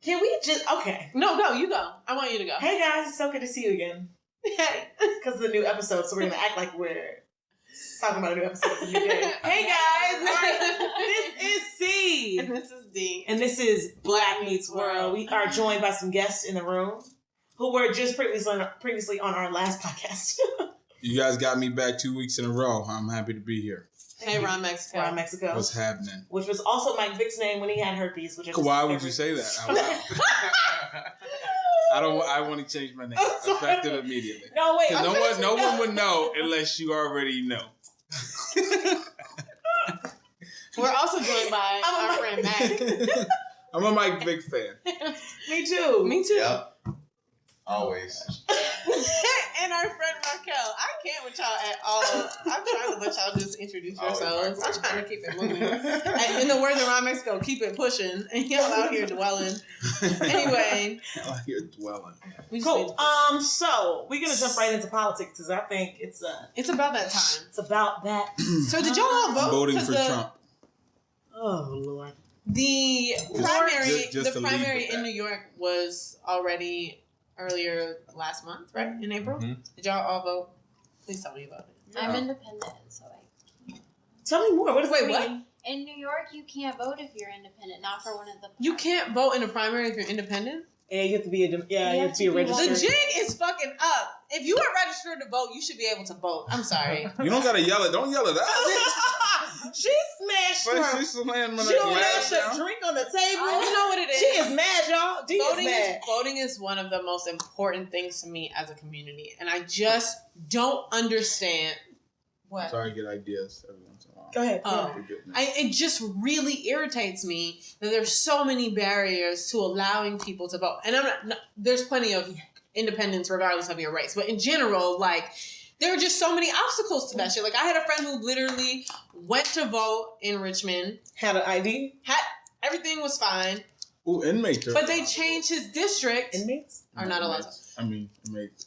Can we just... Okay. No, go. You go. I want you to go. Hey, guys. It's so good to see you again. Hey. Because it's a new episode, so we're going to act like we're talking about a new episode. It's a new day. Hey, guys. This is C. And this is D. And this is Black Meets World. We are joined by some guests in the room who were just previously on our last podcast. You guys got me back 2 weeks in a row. I'm happy to be here. Hey, Ron Mexico. Ron Mexico. What's happening? Which was also Mike Vick's name when he had herpes. Why would you say that? I want to change my name. Effective immediately. No, wait. No one would know unless you already know. We're also joined by our friend Matt. I'm a Mike Vick fan. Me too. Me too. Yep. Always. And our friend Raquel. I can't with y'all at all. I'm trying to let y'all just introduce yourselves. I'm trying to keep it moving. And in the words of Ron Mexico, keep it pushing. And y'all out here dwelling. Anyway. Out here dwelling. Cool. So we're gonna jump right into politics because I think it's about that time. It's about that. So did y'all all vote? Voting for Trump. Oh Lord. The primary, just the primary in New York was already earlier last month, right? In April. Mm-hmm. Did y'all all vote? Please tell me about it. I'm independent, so I can't. Tell me more. What does that mean? What? In New York, you can't vote if you're independent, not for one of the. You can't vote in a primary if you're independent? Yeah, you have to be a registered. The jig is fucking up. If you are registered to vote, you should be able to vote. I'm sorry. You don't gotta yell it. Don't yell it out. She smashed her. She slammed a drink on the table. You know what it is? She is mad, y'all. D is mad. Voting is one of the most important things to me as a community, and I just don't understand what. Sorry, I get ideas every once in a while. Go ahead. It just really irritates me that there's so many barriers to allowing people to vote, and there's plenty of independence regardless of your race, but in general, like. There were just so many obstacles to that shit. Like, I had a friend who literally went to vote in Richmond. Had an ID? Everything was fine. Ooh, inmates. But they changed his district. Inmates? Are not allowed to. I mean, inmates,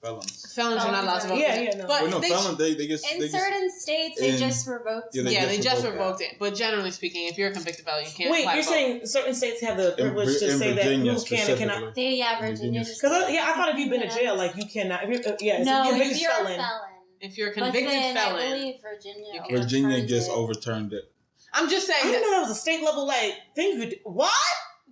felons. Felons are not allowed to vote. Yeah, no. But no, felons, they in certain states, they just revoked it. Yeah, they just revoked it. But generally speaking, if you're a convicted felon, you can't Wait, you're saying certain states have the privilege to say that who can and cannot? Virginia. Because, I thought if you've been to jail, like, you cannot. If you're a felon. If you're a convicted felon. I believe Virginia just overturned it. I'm just saying. I didn't know that was a state level, thing. What?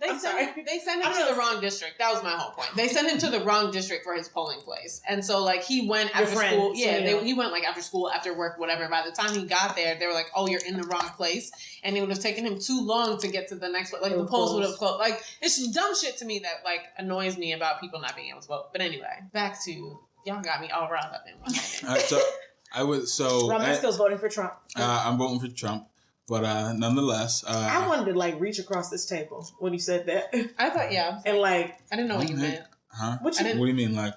They sent him to the wrong district. That was my whole point. They sent him to the wrong district for his polling place. And so, like, he went after school. Yeah, he went, like, after school, after work, whatever. By the time he got there, they were like, oh, you're in the wrong place. And it would have taken him too long to get to the next one. Like, the polls would have closed. Like, it's dumb shit to me that, like, annoys me about people not being able to vote. But anyway, back to... Y'all got me all riled up in one minute. Ron Mexico's voting for Trump. I'm voting for Trump. But nonetheless, I wanted to like reach across this table when you said that. I thought, yeah, and like I didn't know what you meant. Huh? What do you mean? Like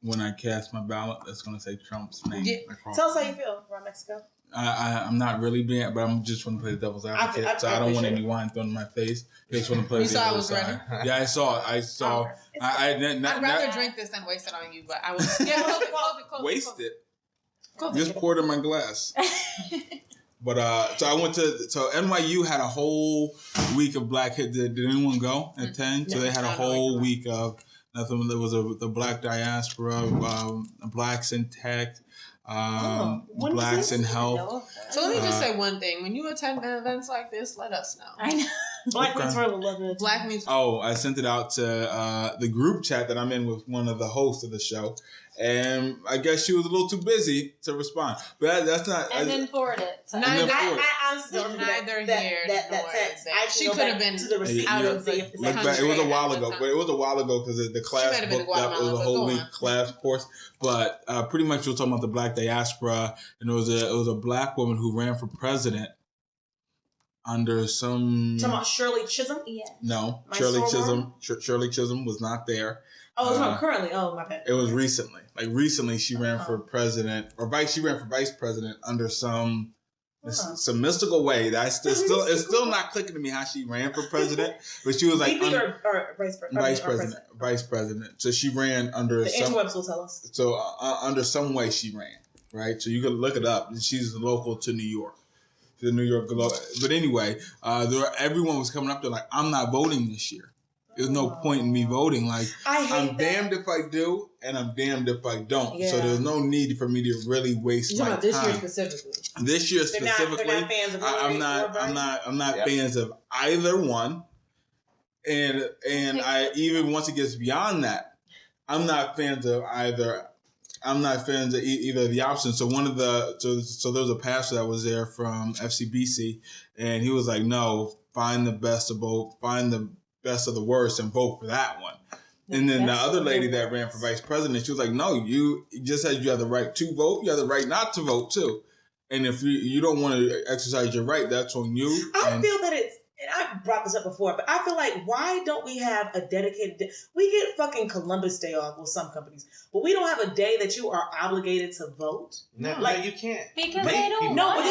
when I cast my ballot, that's going to say Trump's name. Yeah. Tell us how you feel, Ron Mexico. I'm not really being, but I'm just want to play the devil's advocate, so I don't want any wine thrown in my face. I just want to play the devil's side. Yeah, I saw it. I'd rather drink this than waste it on you, but I was waste it. Just pour it in my glass. But so I went to NYU had a whole week of Black History. Did anyone go and attend? So they had a whole week of nothing. There was the Black diaspora, Blacks in tech. Blacks in health. So let me just say one thing. When you attend events like this, let us know. I know. Black Meets World love it. Black Meets World. Oh, I sent it out to the group chat that I'm in with one of the hosts of the show. And I guess she was a little too busy to respond. But that's not... And then forward it. So I honestly don't know neither here that text. She could have been to the receipt. It was a while ago. But it was a while ago because the class booked up. It was a whole week class course. But pretty much we were talking about the Black diaspora. And it was a Black woman who ran for president under some... Talking about Shirley Chisholm? Yeah. No. Shirley Chisholm was not there. Oh, it was not currently. Oh, my bad. It was recently. Like recently, she ran for president She ran for vice president under some mystical way that it's still not clicking to me how she ran for president. But she was like or vice president. So she ran under the interwebs will tell us. So under some way she ran, right? So you can look it up. She's local to New York. to the New York Globe. But anyway, everyone was coming up there like, I'm not voting this year. There's no point in me voting. Like, I'm damned if I do, and I'm damned if I don't. Yeah. So there's no need for me to really waste my time. This year specifically. This year specifically, they're not fans of I'm not fans of either one. And I even once it gets beyond that, I'm not fans of either. I'm not fans of either of the options. So so there was a pastor that was there from FCBC, and he was like, "No, find the best of both. Find the best of the worst and vote for that one." And then the other lady that ran for vice president, she was like, "No, you just said you have the right to vote. You have the right not to vote too. And if you don't want to exercise your right, that's on you." I feel that and I've brought this up before, but I feel like, why don't we have a dedicated day? We get fucking Columbus Day off with some companies, but we don't have a day that you are obligated to vote. No, you can't. Because they don't. No, but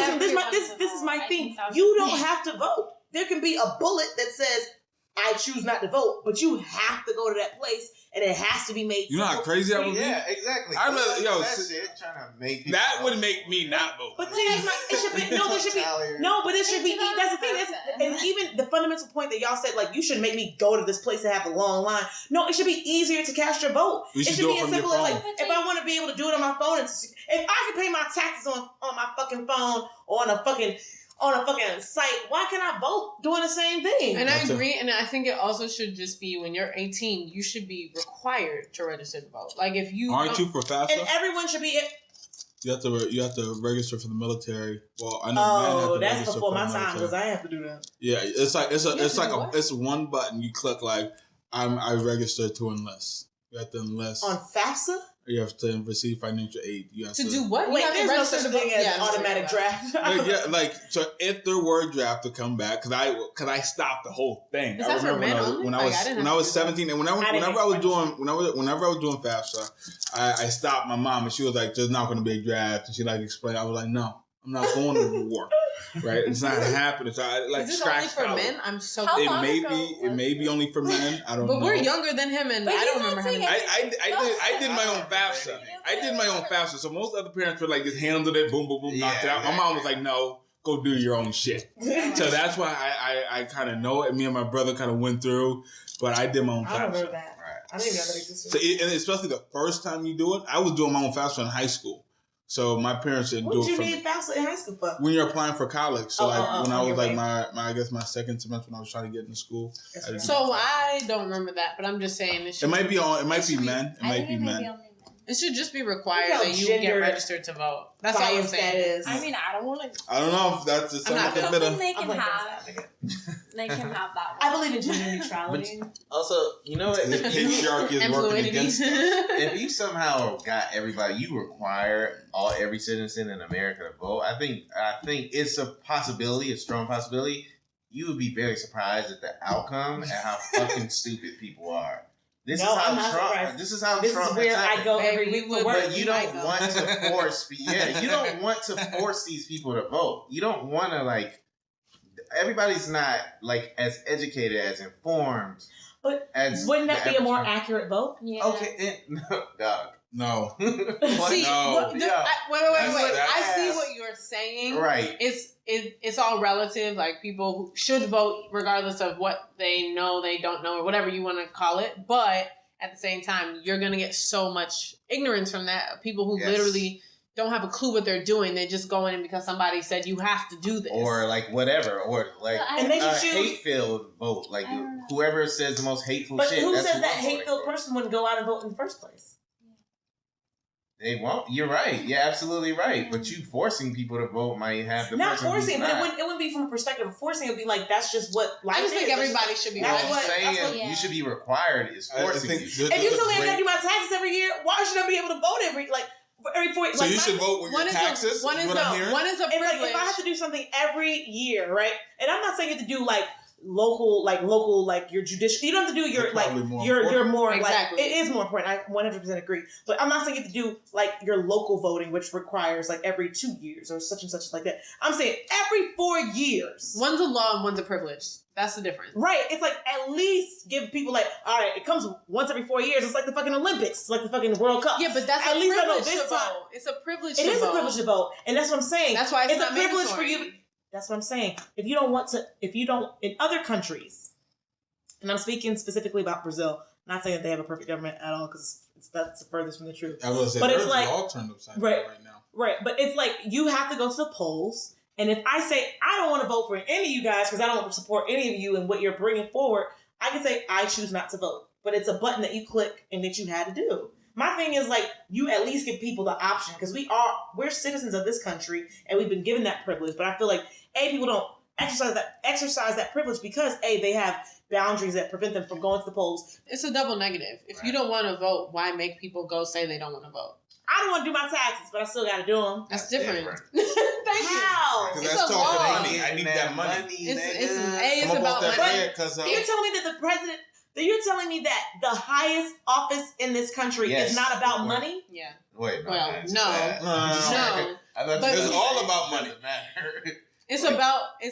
this is my thing. You don't have to vote. There can be a bullet that says, I choose not to vote, but you have to go to that place, and it has to be made. You know how crazy that would be? Yeah, exactly. I'd rather, that shit trying to make people that would make me not vote. But see, it should be but it should be. That's the thing. And even the fundamental point that y'all said, like, you should make me go to this place and have a long line. No, it should be easier to cast your vote. It should be as simple as, like, if I want to be able to do it on my phone, if I can pay my taxes on my fucking phone or on a fucking site, why can't I vote doing the same thing? And I agree, and I think it also should just be when you're 18, you should be required to register to vote. Like, if you aren't you for FAFSA? And everyone should be. You have to register for the military. Well, I know. That's before my time because I have to do that. Yeah, it's one button you click, like I registered to enlist. You have to enlist on FAFSA. You have to receive financial aid. You have to do what? Wait, there's no such thing as automatic draft. So if there were draft to come back, because I stopped the whole thing. Is that for men only? When I was 17, and whenever I was doing FAFSA, I stopped my mom, and she was like, "There's not going to be a draft," and she explained. I was like, "No, I'm not going to war." Right? It's not happening. So I Is this only for men? I'm so. It may be only for men. I don't know. But we're younger than him, and I don't remember having. I did my own FAFSA. I did my own FAFSA. So most other parents were like, just handled it, boom, boom, boom, knocked it out. My mom was like, "No, go do your own shit." So that's why I kind of know it. Me and my brother kind of went through, but I did my own FAFSA. I don't know that. I didn't even know that existed. So and especially the first time you do it, I was doing my own FAFSA in high school. So my parents didn't do it. What did you need FAFSA in high school for? When you're applying for college. So when I was like my second semester when I was trying to get into school. So I don't remember that, but I'm just saying it might be men. It might be men. It should just be required that you get registered to vote. That's all I'm saying. I mean, I don't want to. I don't know if that's just something they can have. They can have that one. I believe in gender neutrality. Also, you know what? The patriarchy is working against it. If you somehow got everybody, you require every citizen in America to vote. I think it's a possibility, a strong possibility. You would be very surprised at the outcome and how fucking stupid people are. This is how Trump where I go every week for work. But you don't want to force. You don't want to force these people to vote. You don't want to everybody's not as educated, as informed. But wouldn't that be a more accurate vote? Yeah. Okay, dog. No. See, wait. I see what you're saying. Right. It's all relative. Like, people should vote regardless of what they know, they don't know, or whatever you want to call it. But at the same time, you're going to get so much ignorance from that. People who literally don't have a clue what they're doing. They just go in because somebody said you have to do this. Or whatever. Or and they should choose hate-filled vote. Whoever says the most hateful shit. But who says that hate-filled person wouldn't go out and vote in the first place? They won't. You're right. You're absolutely right. But you forcing people to vote might have the not forcing, but it wouldn't be from a perspective of forcing. It would be like, that's just what life is. I just think everybody should be. You should be required is forcing you. If you tell me I got to do my taxes every year, why should I be able to vote every 4 years? So you should vote with your taxes. One is a privilege. If I have to do something every year, right? And I'm not saying you have to do local, your judicial. You don't have to do your more exactly. It is more important. I 100% agree. But I'm not saying you have to do your local voting, which requires every 2 years or such and such like that. I'm saying every 4 years. One's a law and one's a privilege. That's the difference. Right. It's at least give people all right, it comes once every 4 years. It's like the fucking Olympics. It's like the fucking World Cup. Yeah, but that's at least I know this time. It's a privilege It is a privilege to vote. And that's what I'm saying. That's why it's a privilege for you. That's what I'm saying. If you don't, in other countries, and I'm speaking specifically about Brazil, not saying that they have a perfect government at all, because that's the furthest from the truth. I was saying, but it's like all turned upside down right now. Right, but it's like you have to go to the polls, and if I say I don't want to vote for any of you guys because I don't support any of you and what you're bringing forward, I can say I choose not to vote. But it's a button that you click and that you had to do. My thing is like you at least give people the option because we're citizens of this country and we've been given that privilege. But I feel like people don't exercise that privilege because they have boundaries that prevent them from going to the polls. It's a double negative. If you don't want to vote, why make people go say they don't want to vote? I don't want to do my taxes, but I still got to do them. That's different. Thank How? Because that's talking money. I need that money. It's about money. You're telling me that the president. You're telling me that the highest office in this country is not about money? Yeah. Wait, no. No. It's all about money. It's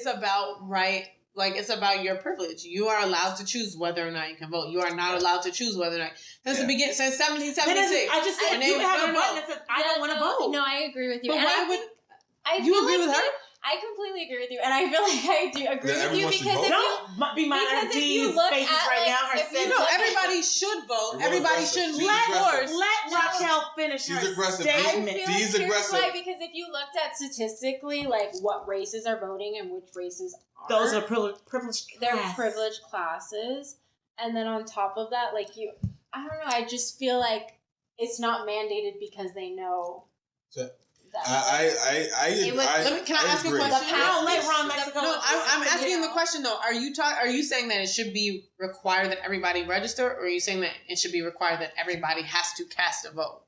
about right. Like, it's about your privilege. You are allowed to choose whether or not you can vote. You are not allowed to choose whether or not. Since 1776. I just said you have a button that says, I don't want to vote. No, I agree with you. But why would you agree with her? I completely agree with you, and I feel like I do agree with you because if you look at right now, everybody should vote. Everybody should leave force. Let Raquel finish her statement. Why? Because if you looked at statistically, like what races are voting and which races aren't, those are privileged classes. They're privileged classes, and then on top of that, like I don't know. I just feel like it's not mandated because they know. Can I ask a question? I'm asking the question though. Are you saying that it should be required that everybody register, or are you saying that it should be required that everybody has to cast a vote?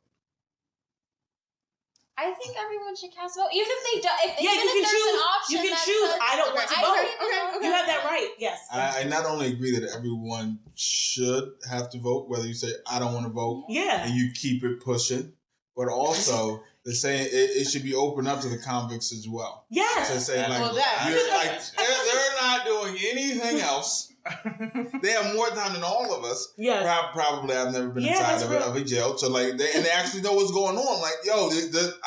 I think everyone should cast a vote, even if they don't. Even if there's an option, you can choose. I don't want to vote. Okay. You have that right. Yes. I not only agree that everyone should have to vote, whether you say I don't want to vote, and you keep it pushing, but also. They're saying it should be open up to the convicts as well. Yes. So saying they're not doing anything else. They have more time than all of us. Yes. Probably I've never been inside of a jail. So they actually know what's going on. Like, yo,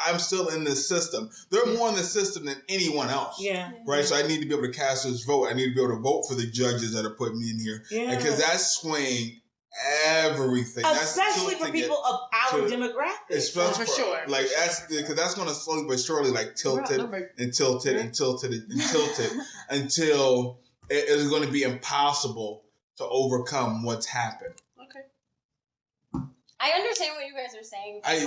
I'm still in this system. They're more in the system than anyone else. Yeah. Right? So I need to be able to cast this vote. I need to be able to vote for the judges that are putting me in here. Yeah. Because that's swaying everything, especially for people of our demographic. For sure, like because that's going to slowly but surely tilt it until it is going to be impossible to overcome what's happened. Okay, I understand what you guys are saying. I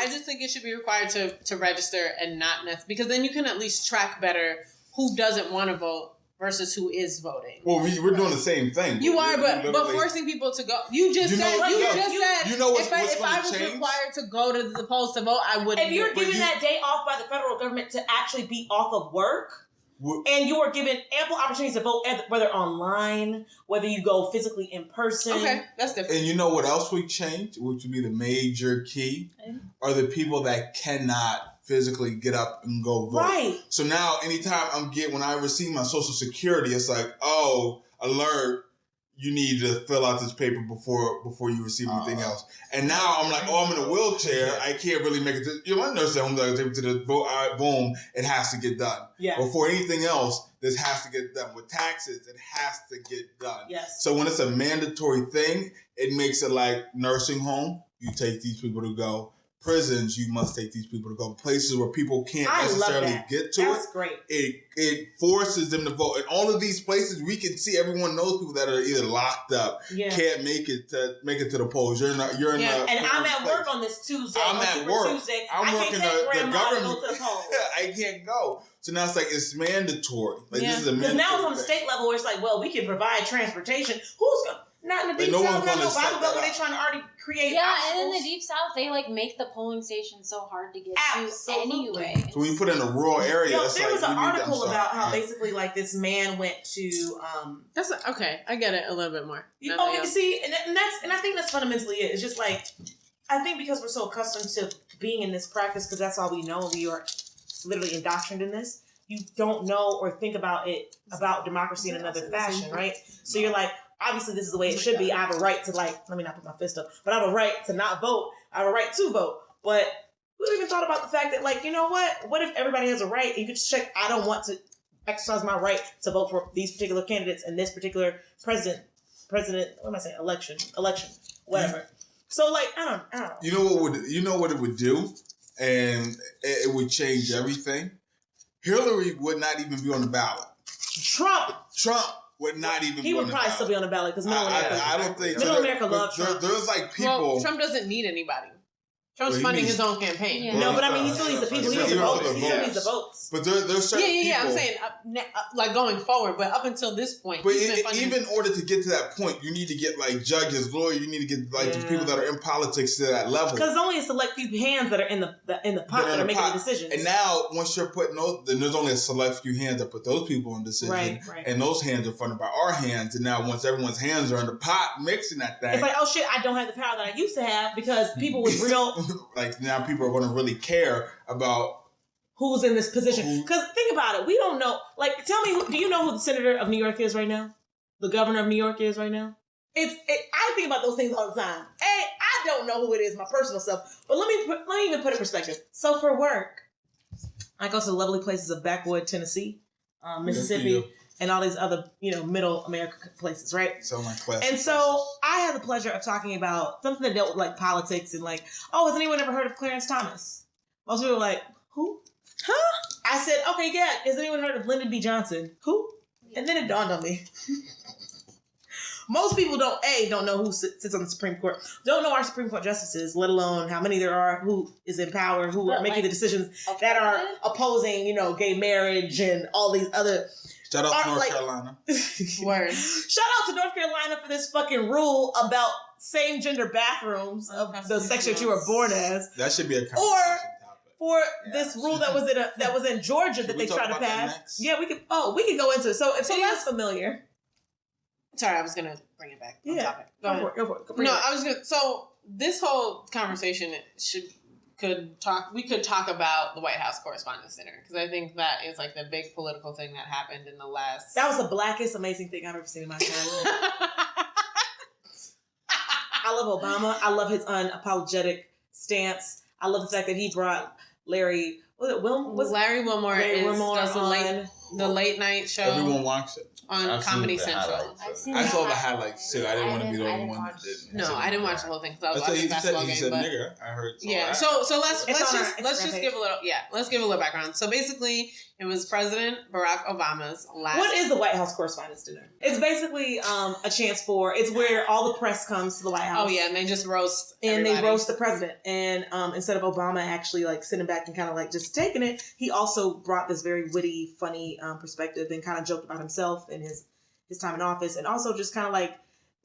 just think it should be required to register and not because then you can at least track better who doesn't want to vote versus who is voting. Well, we're doing the same thing. You are, but forcing people to go. You just said. If I was required to go to the polls to vote, I wouldn't. If you're given that day off by the federal government to actually be off of work, and you are given ample opportunities to vote, whether online, whether you go physically in person. Okay, that's different. And you know what else we changed, which would be the major key, are the people that cannot physically get up and go vote. Right. So now anytime when I receive my Social Security, it's like, oh, alert, you need to fill out this paper before you receive anything else. And now I'm like, oh, I'm in a wheelchair. I can't really make it to my nursing home to the vote. All right, boom, it has to get done. Yeah. Before anything else, this has to get done. With taxes, it has to get done. Yes. So when it's a mandatory thing, it makes it like nursing home, you take these people to go. Prisons, you must take these people to go. Places where people can't necessarily get to That's great. It forces them to vote. In all of these places, we can see everyone knows people that are either locked up, can't make it to the polls. You're in and I'm at work on this Tuesday. I'm at work. Tuesday. I'm working the government. Go to the polls. I can't go. So now it's mandatory. This is a mandatory. Because now it's on the state level where it's like, well, we can provide transportation. Who's going? Not in the deep south, not no Bible Belt where they trying to already create. Yeah, and in the deep south, they make the polling station so hard to get to anyway. So when you put in a rural area, there was an article about how basically this man went to. That's okay. I get it a little bit more. See, and I think that's fundamentally it. It's just I think because we're so accustomed to being in this practice, because that's all we know. We are literally indoctrinated in this. You don't know or think about democracy in another fashion, right? So you're like. Obviously, this is the way it should be. I have a right to let me not put my fist up, but I have a right to not vote. I have a right to vote. But Who even thought about the fact that, like, you know what? What if everybody has a right? And you could just check, I don't want to exercise my right to vote for these particular candidates and this particular president, what am I saying? Election, whatever. So, like, I don't know. You know what it would do? And it would change everything. Hillary would not even be on the ballot. Trump would not even. He would probably still be on the ballot because Middle America. I don't think Middle America loves Trump. There's like people. Well, Trump doesn't need anybody. Trump's funding his own campaign. Yeah. No, but I mean, he still needs the people. He needs the votes. He still needs the votes. But there's certain people. I'm saying like going forward, but up until this point, but even in order to get to that point, you need to get like judges, lawyers. You need to get like the people that are in politics to that level. Because only a select few hands that are in the pot that are making the decisions. And now, once you're putting those, then there's only a select few hands that put those people in decision. Right. And those hands are funded by our hands. And now, once everyone's hands are in the pot, mixing that thing, it's like, oh shit, I don't have the power that I used to have because people with real like now. People are going to really care about who's in this position. Because think about it. We don't know. Like, tell me, do you know who the senator of New York is right now? The governor of New York is right now? I think about those things all the time. Hey, I don't know who it is, my personal self. But let me even put it in perspective. So for work, I go to the lovely places of Backwood, Tennessee, Mississippi, and all these other, middle America places, right? So my class. And so I had the pleasure of talking about something that dealt with like politics and like, oh, has anyone ever heard of Clarence Thomas? Most people were like, who? Huh? I said, okay, yeah. Has anyone heard of Lyndon B. Johnson? Who? And then it dawned on me. Most people don't know who sits on the Supreme Court, don't know our Supreme Court justices, let alone how many there are, who is in power, who are making the decisions that are opposing, gay marriage and all these other. Shout out to North Carolina. Word. Shout out to North Carolina for this fucking rule about same gender bathrooms of the section that you were born as. That should be a conversation topic. For this rule that was in Georgia that they tried to pass. Yeah, we could go into it. So if someone's familiar. Sorry, I was gonna bring it back on topic. Go for it. I was gonna. So this whole conversation we could talk about the White House Correspondents' Dinner because I think that is like the big political thing that happened in the last. That was the blackest amazing thing I've ever seen in my entire life. I love Obama. I love his unapologetic stance. I love the fact that he brought Larry. Larry Wilmore does the late night show. Everyone watched it. On Comedy Central. I saw the highlights too. I didn't want to be the only one that didn't. No, I didn't watch the whole thing because I was watching the basketball game. You said nigger. I heard. Yeah. So let's just give a little background. So basically, it was President Barack Obama's last. What is the White House Correspondents' Dinner? It's basically a chance it's where all the press comes to the White House. Oh yeah, and they just roast. They roast the president. And instead of Obama actually like sitting back and kind of like just taking it, he also brought this very witty, funny perspective and kind of joked about himself and his time in office, and also just kind of like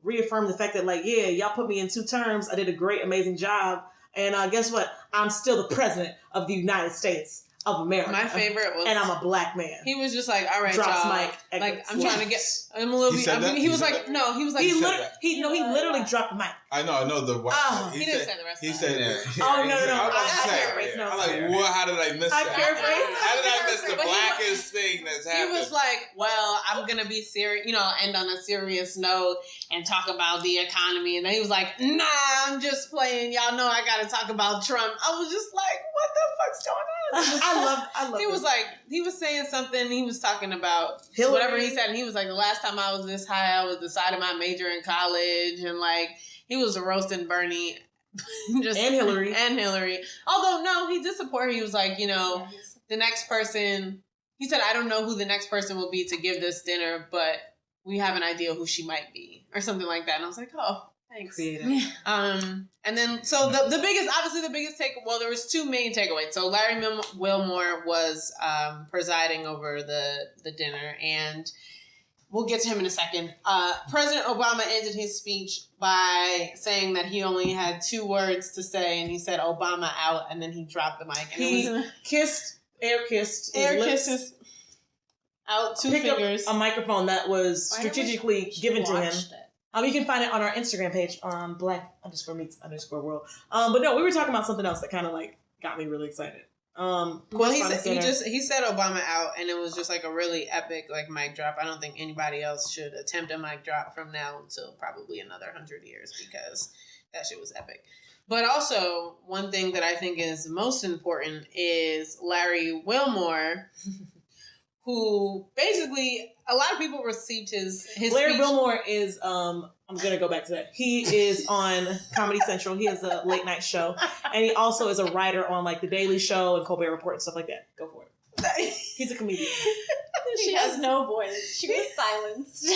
reaffirmed the fact that like, yeah, y'all put me in 2 terms. I did a great, amazing job. And guess what? I'm still the president of the United States of America. My favorite was, and I'm a black man. He was just like, all right, drops y'all. Mic. Like, I'm trying to get. I'm a little bit. He was like, no. He was like, he literally dropped the mic. I know the. He didn't say the rest. He said that. Oh no! I paraphrased. I'm like, what? How did I miss that? How did I miss the blackest thing that's happened? He was like, well, I'm gonna be serious. End on a serious note and talk about the economy. And then he was like, nah, I'm just playing. Y'all know I gotta talk about Trump. I was just like, what the fuck's going on? I love. He was saying something. He was talking about Hillary. Whatever he said. And he was like, the last time I was this high, I was deciding my major in college, and like he was roasting Bernie, and Hillary. Although no, he did support her. He was like, the next person. He said, I don't know who the next person will be to give this dinner, but we have an idea who she might be, or something like that. And I was like, oh. Thanks. Creative. And then, so the biggest take, well, there was 2 main takeaways. So Larry Wilmore was presiding over the dinner, and we'll get to him in a second. President Obama ended his speech by saying that he only had 2 words to say, and he said, Obama out, and then he dropped the mic. And air kissed his out 2 fingers. A microphone that was strategically given to him. You can find it on our Instagram page, black_meets_world. But no, we were talking about something else that kind of like got me really excited. Well, he said Obama out, and it was just like a really epic like mic drop. I don't think anybody else should attempt a mic drop from now until probably another 100 years, because That shit was epic. But also, one thing that I think is most important is Larry Wilmore, who basically a lot of people received his Larry speech. Wilmore is I'm gonna go back to that. He is on Comedy Central. He has a late night show, and he also is a writer on like The Daily Show and Colbert Report and stuff like that. Go for it. He's a comedian. She has no voice. She was silenced.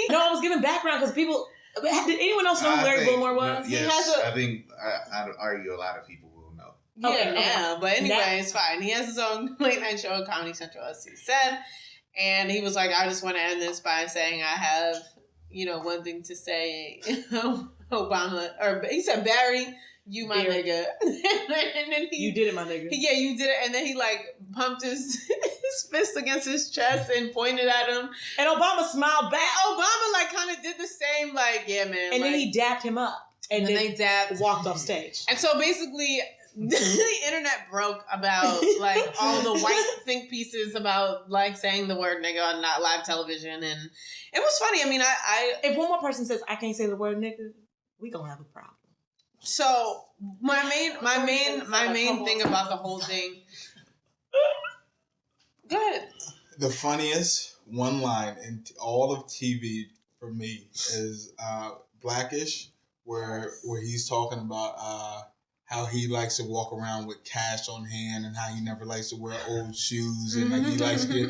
No, I was giving background because people. Did anyone else know who Larry Wilmore was? Yes, I think I'd argue a lot of people will know. Yeah, but anyway, it's fine. He has his own late night show on Comedy Central, as he said. And he was like, I just want to end this by saying I have, one thing to say. Obama, or he said, Barry, you my nigga. And then you did it, my nigga. Yeah, you did it. And then he pumped his fist against his chest and pointed at him. And Obama smiled back. And Obama kind of did the same, yeah, man. And then he dapped him up. And then they walked off stage. And so basically, the internet broke about all the white think pieces about saying the word nigga on not live television, and it was funny. I mean, I if one more person says I can't say the word nigga, we gonna have a problem. So my main thing about the whole thing. Go ahead. The funniest one line in all of TV for me is Blackish, where he's talking about how he likes to walk around with cash on hand and how he never likes to wear old shoes and he likes to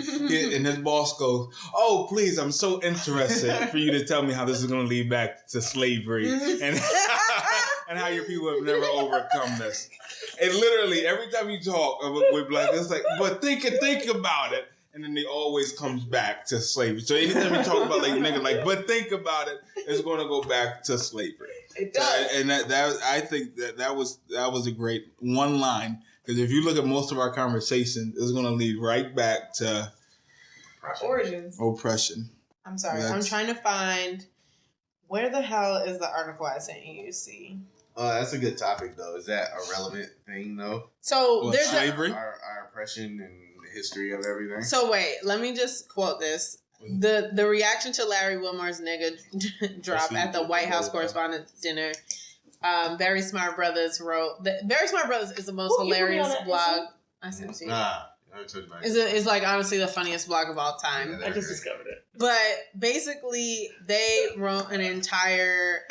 and his boss goes, "Oh, please, I'm so interested for you to tell me how this is going to lead back to slavery and and how your people have never overcome this." And literally every time you talk with Black, it's like, but think about it. And then it always comes back to slavery. So anytime you talk about nigga, but think about it, it's going to go back to slavery. It does. And that I think that was a great one line, because if you look at most of our conversation, it's going to lead right back to oppression. I'm sorry. I'm trying to find where the hell is the article I sent you. See. That's a good topic, though. Is that a relevant thing, though? So there's slavery, our oppression and the history of everything. So wait, let me just quote this. The reaction to Larry Wilmore's nigga drop at the White House Correspondents' Dinner. Very Smart Brothers wrote. Very Smart Brothers is the most hilarious blog. I sent to you. It's honestly the funniest blog of all time. I just discovered it. But basically, they wrote an entire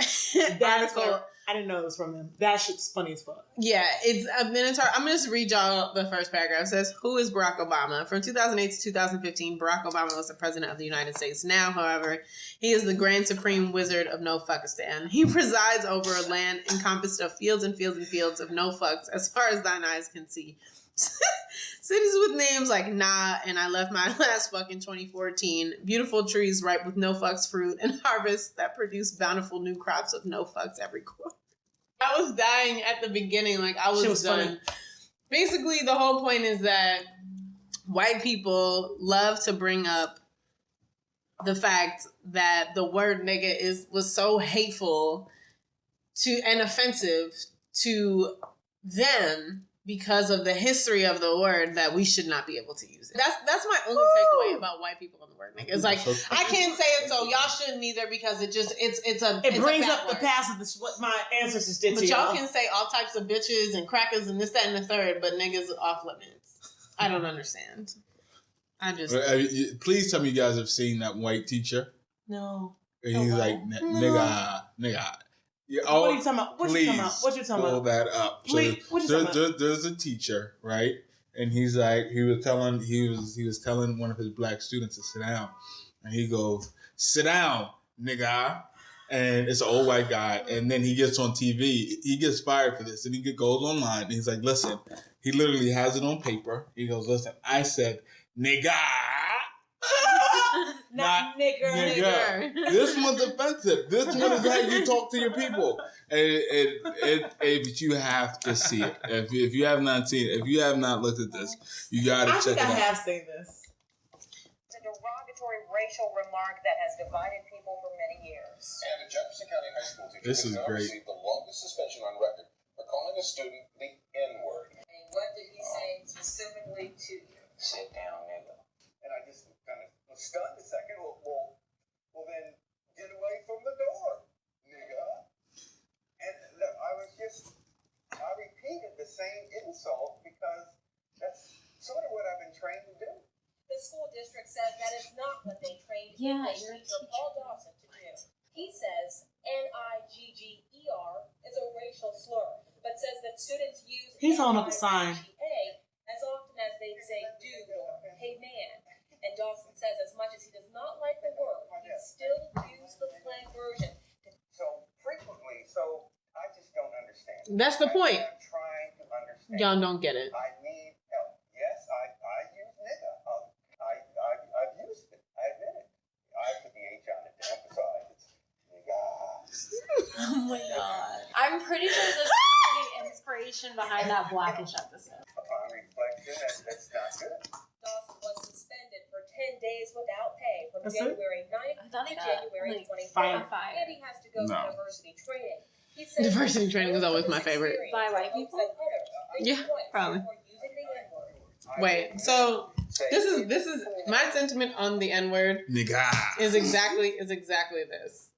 article. I didn't know it was from them. That shit's funny as fuck. Yeah, it's a minute. I'm going to just read y'all the first paragraph. It says, "Who is Barack Obama? From 2008 to 2015, Barack Obama was the president of the United States. Now, however, he is the grand supreme wizard of no fuckistan. He presides over a land encompassed of fields and fields and fields of no fucks as far as thine eyes can see. Cities with names like Nah and I Left My Last Fuck in 2014. Beautiful trees ripe with no fucks fruit and harvests that produce bountiful new crops of no fucks every quarter." I was dying at the beginning. I was done. Funny. Basically, the whole point is that white people love to bring up the fact that the word nigga was so hateful and offensive to them because of the history of the word that we should not be able to use it. That's my only takeaway about white people on the word nigga. It's I can't say it, so y'all shouldn't either, because it brings up the past of what my ancestors did to y'all. But y'all can say all types of bitches and crackers and this, that, and the third, but niggas off limits. I don't understand. Please tell me you guys have seen that white teacher. No. And he's nigga. Yeah, what are you talking about? What you talking about? Pull that up. Please, what you talking about? There's a teacher, right? And he's he was telling one of his black students to sit down. And he goes, "Sit down, nigga." And it's an old white guy. And then he gets on TV. He gets fired for this. And he goes online. And he's like, listen. He literally has it on paper. He goes, listen, I said, nigga. Not nigger. This one's offensive. This one is how you talk to your people. But you have to see it. If you have not seen it, if you have not looked at this, you got to check it out. I have seen this. It's a derogatory racial remark that has divided people for many years. And a Jefferson County high school teacher this is great. Received the longest suspension on record for calling a student the N-word. And what did he say specifically to you? Sit down, nigga. And I just kind of was stunned a second. Well, then get away from the door, nigga. And says that is not what they trained English teacher Paul Dawson to do. He says nigger is a racial slur, but says that students use He's holding up a sign as often as they say dude or hey man. And Dawson says as much as he does not like the word, he still uses the slang version. So frequently, I just don't understand. That's the point. I'm trying to understand. Y'all don't get it. I need help. Yes, I use nigga. I've used it. I admit it. I put the H on it to emphasize it's nigga. Oh my god. I'm pretty sure this is the inspiration behind that Blackish episode. Upon reflection, that's not good. Dawson was suspended for 10 days without pay from That's January 9th to January 24th. And he has to go to diversity training. He said Diversity training is always my favorite. By white people? Yeah, probably. Wait, so this is my sentiment on the N-word. Nigga. Is exactly this.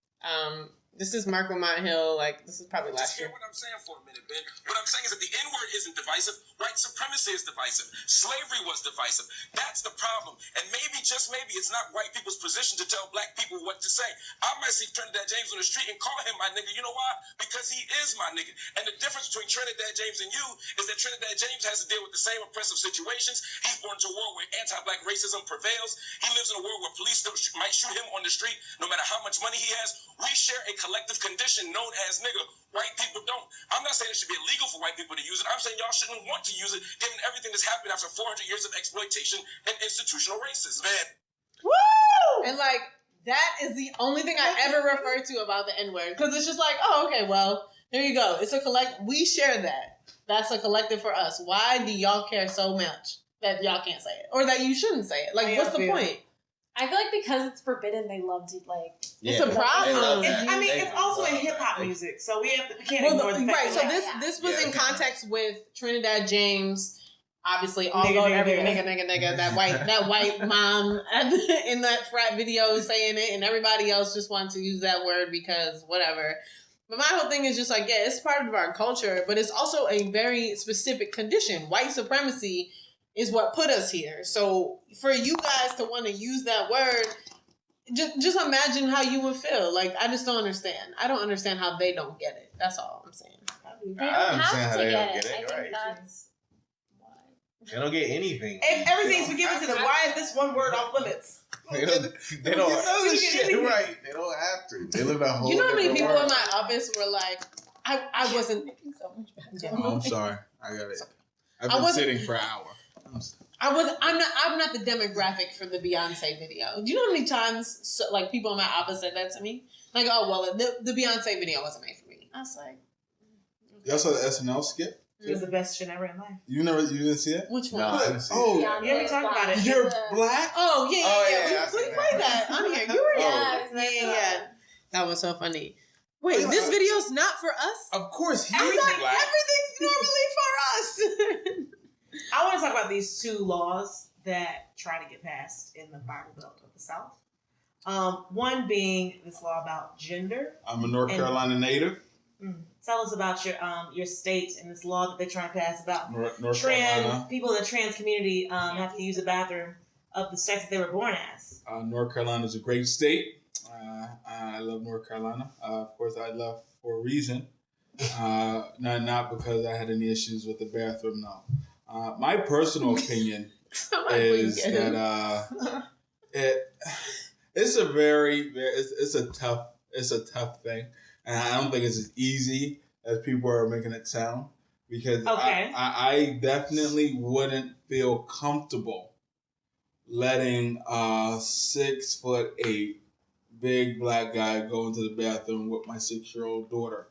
This is Mark Lamont Hill. Like, this is probably last year. Hear what I'm saying for a minute, Ben. What I'm saying is that the N-word isn't divisive. White supremacy is divisive. Slavery was divisive. That's the problem. And maybe, just maybe, it's not white people's position to tell black people what to say. I might see Trinidad James on the street and call him my nigga. You know why? Because he is my nigga. And the difference between Trinidad James and you is that Trinidad James has to deal with the same oppressive situations. He's born into a world where anti-black racism prevails. He lives in a world where police still might shoot him on the street no matter how much money he has. We share a collective condition known as nigga. White people don't. I'm not saying it should be illegal for white people to use it. I'm saying y'all shouldn't want to use it given everything that's happened after 400 years of exploitation and institutional racism. Man. Woo! And like, that is the only thing I ever refer to about the N-word. Because it's just like, oh, okay, well, there you go. It's a we share that. That's a collective for us. Why do y'all care so much that y'all can't say it? Or that you shouldn't say it? Like, what's the point? I feel like because it's forbidden, they love to it's a problem. It's also in hip hop music, so we can't ignore the fact. Right. So this was in context with Trinidad James, obviously all over every nigga. That white mom in that frat video saying it, and everybody else just wants to use that word because whatever. But my whole thing is just like, yeah, it's part of our culture, but it's also a very specific condition. White supremacy is what put us here. So for you guys to want to use that word, just imagine how you would feel. Like, I just don't understand. I don't understand how they don't get it. That's all I'm saying. They don't have to get it. I think that's why. They don't get anything. If everything's forgiven to them, why is this one word off limits? They don't shit right. They don't have to. They live a whole. You know how many people in my office were like, I wasn't. Oh, I'm sorry. I got it. I've been sitting for an hour. I'm not the demographic for the Beyonce video. Do you know how many times like people in my office said that to me? Like, oh well, the Beyonce video wasn't made for me. I was like, y'all saw the SNL skit? It was the best shit ever in life. You didn't see it? Which one? No, I didn't see it. Yeah, we talked about it. You're black? Oh yeah. We played that on here. You were yeah. That was so funny. Wait, this video's not for us? Of course, he's black. Black. Everything's normally for us. I want to talk about these two laws that try to get passed in the Bible Belt of the South. One being this law about gender. I'm a North Carolina native. Tell us about your state and this law that they're trying to pass about North Carolina. People in the trans community have to use a bathroom of the sex that they were born as. North Carolina is a great state. I love North Carolina. Of course, I left for a reason. Not because I had any issues with the bathroom, no. My personal opinion is that it's a tough thing, and I don't think it's as easy as people are making it sound. Because I definitely wouldn't feel comfortable letting a 6'8" big black guy go into the bathroom with my 6-year-old daughter.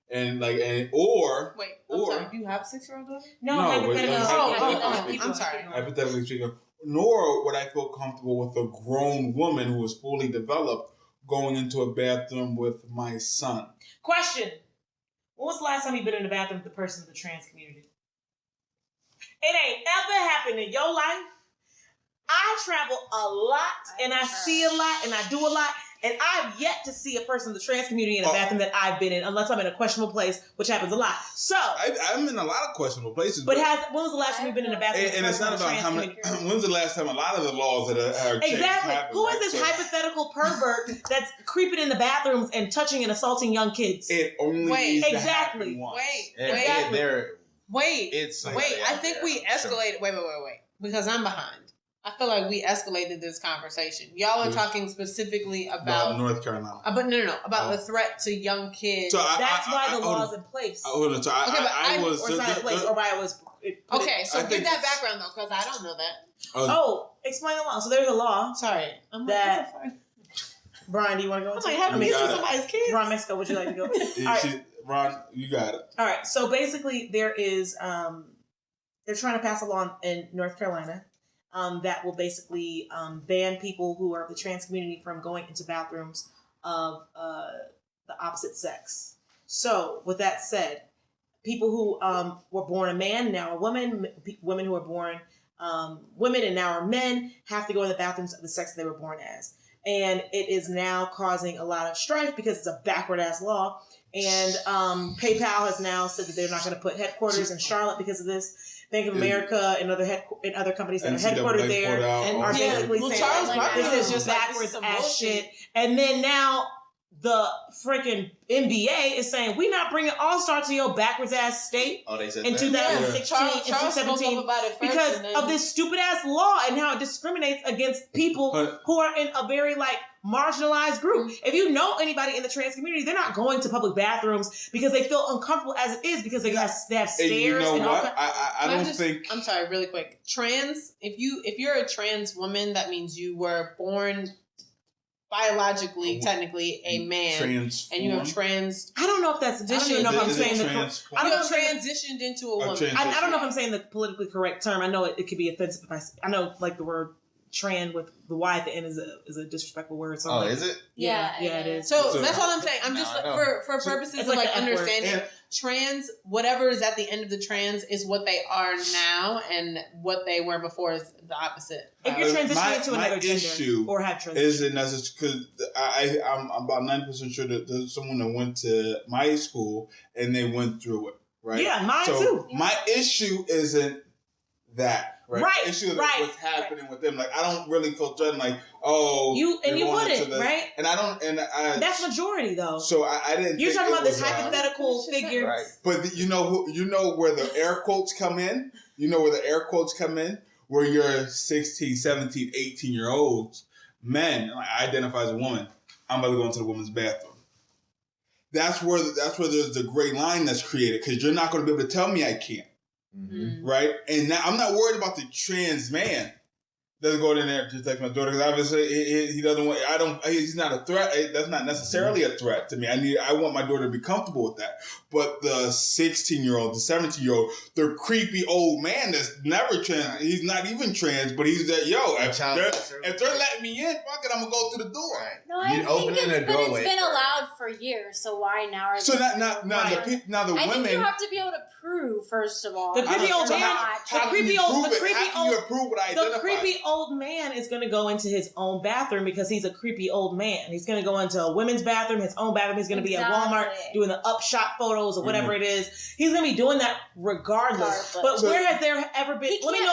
And wait, I'm sorry. Do you have a 6-year-old daughter? No, I'm sorry. Hypothetically speaking, nor would I feel comfortable with a grown woman who is fully developed going into a bathroom with my son. Question: when was the last time you've been in the bathroom with a person of the trans community? It ain't ever happened in your life. I travel a lot and I see a lot and I do a lot. And I've yet to see a person in the trans community in a bathroom that I've been in, unless I'm in a questionable place, which happens a lot. So I'm in a lot of questionable places. But when was the last time you've been in a bathroom? And it's not about how many. When's the last time a lot of the laws that are exactly? Who is this hypothetical pervert that's creeping in the bathrooms and touching and assaulting young kids? It only needs to happen once. Wait. I think we escalated. Wait. Because I'm behind. I feel like we escalated this conversation. Y'all are talking specifically about North Carolina. But no. About the threat to young kids. So that's why the law's in place. I was. Or it's not in place, or why it was. Okay, so give that background though, because I don't know that. Explain the law. So there's a law. Sorry, Brian, do you want to go? I'm like, how do we see somebody's kids? Ron Mexico, would you like to go? All right. Ron, you got it. All right. So basically, there is they're trying to pass a law in North Carolina that will basically ban people who are of the trans community from going into bathrooms of the opposite sex. So, with that said, people who were born a man now a woman, women who were born women and now are men have to go in the bathrooms of the sex they were born as. And it is now causing a lot of strife because it's a backward ass law. And PayPal has now said that they're not going to put headquarters in Charlotte because of this. Bank of America and other companies that are headquartered there are basically saying this is just backwards ass shit. And then now the freaking NBA is saying we're not bringing All-Star to your backwards ass state in 2016 and 2017 because of this stupid ass law and how it discriminates against people who are in a very marginalized group. If you know anybody in the trans community, they're not going to public bathrooms because they feel uncomfortable as it is because they have stairs. You know what? I don't think. I'm sorry, really quick. Trans. If you're a trans woman, that means you were born biologically, technically, a man, and you have trans. I don't know if that's. I don't even know if I'm saying the. I don't know transitioned into a woman. I don't know if I'm saying the politically correct term. I know it could be offensive if I know the word trans with the Y at the end is a disrespectful word. So is it? Yeah, it is. So that's all I'm saying. I'm just for purposes of understanding. Trans, whatever is at the end of the trans is what they are now, and what they were before is the opposite. If you're transitioning to another gender or have transitioned, isn't necessary because I'm about 90% sure that there's someone that went to my school and they went through it, right? Yeah, mine too. My issue isn't that. Right. The issue is what's happening with them. I don't really feel threatened. You wouldn't, right? And I don't. And that's majority though. So I didn't. You're talking about this hypothetical figure, right? But you know where the air quotes come in. You know where the air quotes come in. Where you're 16, 17, 18-year-olds, men identify as a woman. I'm about to go into the women's bathroom. That's where there's the gray line that's created because you're not going to be able to tell me I can't. Mm-hmm. Right, and now I'm not worried about the trans man doesn't go in there to protect my daughter because obviously he doesn't want. He's not a threat. That's not necessarily a threat to me. I want my daughter to be comfortable with that. But the 16-year-old, the 17-year-old, the creepy old man that's never trans. He's not even trans, but he's that if they're letting me in, fuck it, I'm gonna go through the door. Right. No, I think it's been allowed for years. So why now? Now the women. I think you have to be able to prove first of all. The creepy old man. How can you prove what I identify? The creepy old man is going to go into his own bathroom because he's a creepy old man. He's going to go into a women's bathroom, his own bathroom. He's going to be at Walmart doing the upshot photos or whatever it is. He's going to be doing that regardless. But where has there ever been? Let me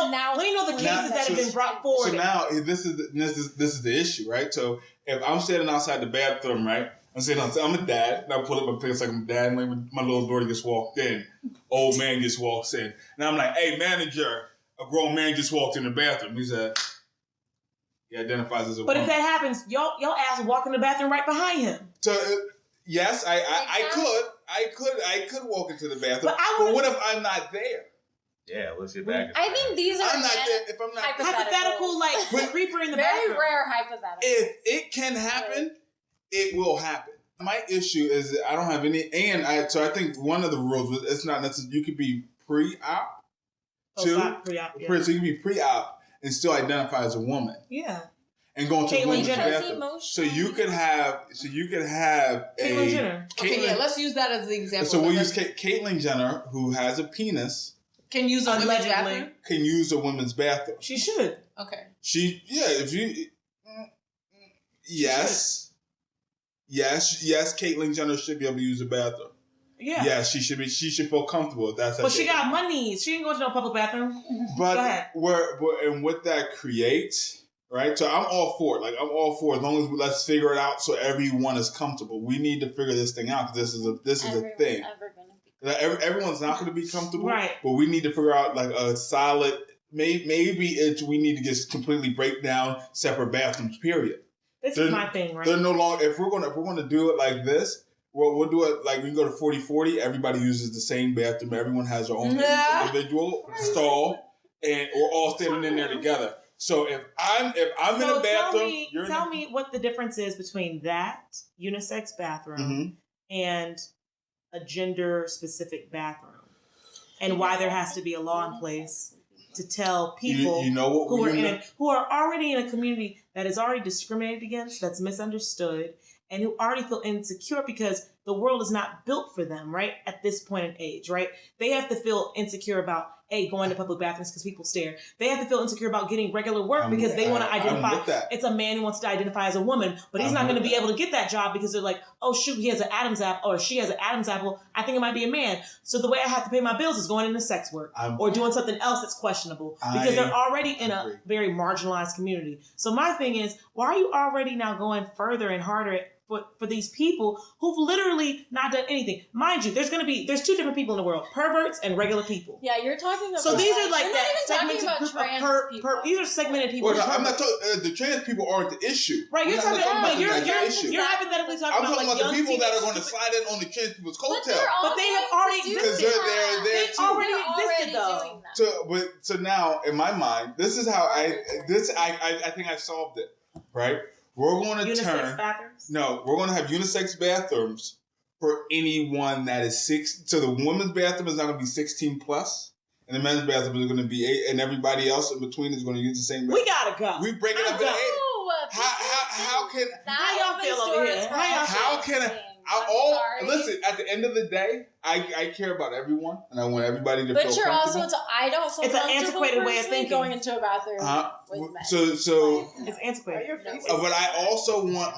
know the cases that have been brought forward. So now this is the issue, right? So if I'm standing outside the bathroom, right? I'm a dad, and I pull up my pants like I'm a dad, and my little daughter just walked in. Old man just walks in. And I'm like, hey, manager, a grown man just walked in the bathroom. He said, he identifies as a woman. But if that happens, y'all ass will walk in the bathroom right behind him. So, yes, I could walk into the bathroom. But what if I'm not there? Yeah, let's get back. I think these are I'm not there if I'm not hypothetical, creeper in the bathroom. Very rare hypothetical. If it can happen, it will happen. My issue is that I don't have any, so I think one of the rules was it's not necessarily, you could be pre-op, pre-op, yeah. So you can be pre-op and still identify as a woman. Yeah. And go into the women's bathroom. So you could have Caitlyn Jenner. Let's use that as the example. So we'll use Caitlyn Jenner, who has a penis. Can use a women's bathroom? Can use a women's bathroom. She should. Okay. Yes. Yes, Caitlyn Jenner should be able to use the bathroom. Yeah. Yes, she should be. She should feel comfortable. But she got money. She didn't go to no public bathroom. But go ahead. And what that creates, right? So I'm all for it. Like I'm all for it. As long as let's figure it out so everyone is comfortable. We need to figure this thing out because this is a thing. Everyone's not going to be comfortable, right? But we need to figure out like a solid. Maybe we need to just completely break down separate bathrooms. Period. This is my thing, right? They're no longer. If we're gonna do it like this. We'll do it like we go to 40-40. Everybody uses the same bathroom. Everyone has their own individual stall, and we're all standing in there together. So if I'm in a bathroom, tell me what the difference is between that unisex bathroom and a gender specific bathroom, and why there has to be a law in place to tell people who are already in a community that is already discriminated against, that's misunderstood, and who already feel insecure because the world is not built for them, right? At this point in age, right? They have to feel insecure about, going to public bathrooms because people stare. They have to feel insecure about getting regular work because they want to identify. It's a man who wants to identify as a woman, but he's not going to be able to get that job because they're like, oh, shoot, he has an Adam's apple or she has an Adam's apple. I think it might be a man. So the way I have to pay my bills is going into sex work or doing something else that's questionable because they're already in a very marginalized community. So my thing is, why are you already now going further and harder for these people who've literally not done anything? Mind you, there's two different people in the world: perverts and regular people. Yeah, you're talking about. So these are like that segmented group of these are segmented people. Well, I'm not talking. The trans people aren't the issue. Right, you're talking about you're hypothetically talking about like the people that are going to slide in on the trans people's coattail. But they have already existed. They already existed though. So now in my mind, this is how I think I solved it. Right. We're going to unisex bathrooms? No, we're going to have unisex bathrooms for anyone that is 6. So the women's bathroom is not going to be 16 plus, and the men's bathroom is going to be 8, and everybody else in between is going to use the same bathroom. We gotta go. We break it up to 8. How y'all feel over here? How can listen, at the end of the day, I care about everyone, and I want everybody to feel comfortable. But you're also, I don't feel it's an antiquated way of thinking. Going into a bathroom with men. So it's antiquated. But I also want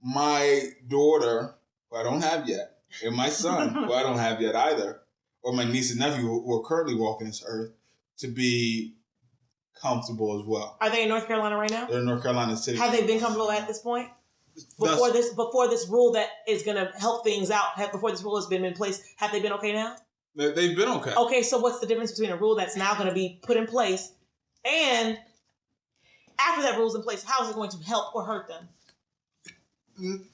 my daughter, who I don't have yet, and my son, who I don't have yet either, or my niece and nephew who are currently walking this earth, to be comfortable as well. Are they in North Carolina right now? They're in North Carolina City. Have they been comfortable at this point? Before this rule that is going to help things out, before this rule has been in place, have they been okay now? They've been okay. Okay, so what's the difference between a rule that's now going to be put in place and after that rule's in place, how is it going to help or hurt them?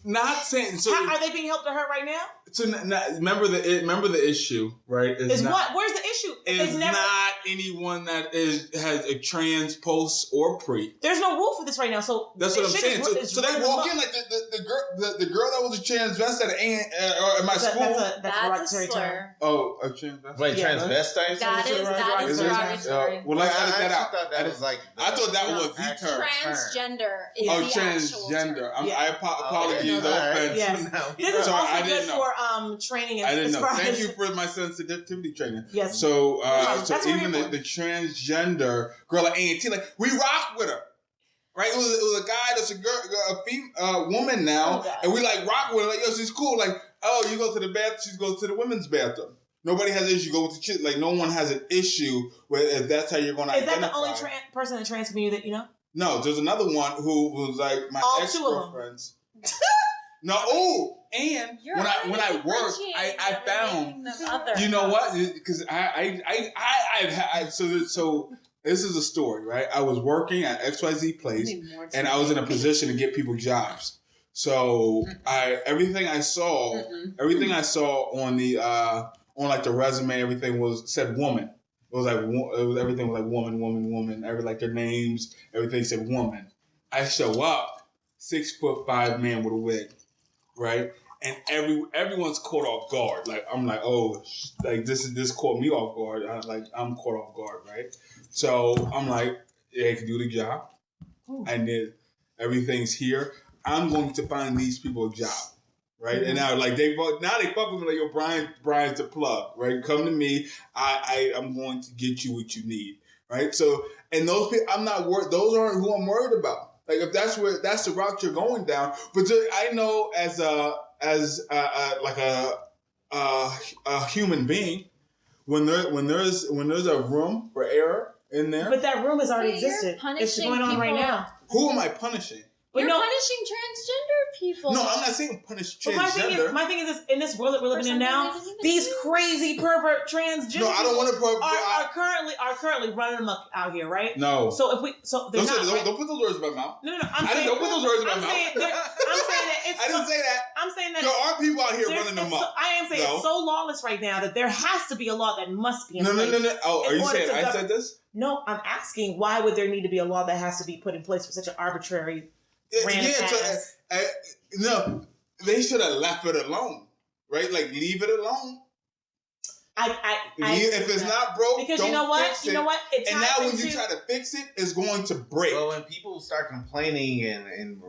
Not saying so. Are they being helped or hurt right now? So remember the issue, right? Is what? Where's the issue? It's not anyone that has a trans post or pre. There's no rule for this right now, so that's what I'm saying. So they walk in like the girl that was a transvestite at my school. That's a slur. Oh, a transvestite. Wait, transvestite? That is derogatory. Well, let's edit that out. I thought that was the term. Transgender is the transgender. I apologize. No offense. Yes. This is also good for training. I didn't know. Thank you for my sensitivity training. Yes. So even the transgender girl at A&T, like we rock with her. Right? It was a guy that's a woman now, and we like rock with her. Like, yo, she's cool. Like, oh, you go to the bathroom, she goes to the women's bathroom. Nobody has an issue. Go with the chick. Like, no one has an issue with if that's how you're going to identify. Is that the only person in the trans community that you know? No, there's another one who was like my ex-girlfriends. No, and when I worked, I found, you know what? Because so this is a story, right? I was working at XYZ place, and I was in a position to get people jobs. So everything I saw on the on like the resume, everything said woman. Everything was like woman. Like their names, everything said woman. I show up, 6'5" man with a wig, right? And everyone's caught off guard. Like I'm like, oh, like this caught me off guard. I'm caught off guard, right? So I'm like, yeah, I can do the job. And then everything's here. I'm going to find these people a job, right? And now like they fuck with me like, yo, Brian's the plug, right? Come to me. I'm going to get you what you need, right? So and those people, I'm not worried. Those aren't who I'm worried about. Like if that's the route you're going down. But I know as a human being, when there's a room for error in there. But that room has already existed. It's going on right now. Who am I punishing? You're punishing transgender people. No, I'm not saying punish transgender. My thing is this, in this world that we're living in now, these crazy pervert transgender No, I don't want to are currently running amok out here, right? No. So if we don't put those words in my mouth. No. Don't put those words in my mouth. I'm saying that it's I didn't say that. I'm saying that there are people out here running them up. I am saying it's so lawless right now that there has to be a law that must be in place. No. Oh, are you saying I said this? No, I'm asking why would there need to be a law that has to be put in place for such an arbitrary no, they should have left it alone, right? Like leave it alone. If it's not broke, because don't you know what, fix it. you know what. And now when you try to fix it, it's going to break. Well, when people start complaining and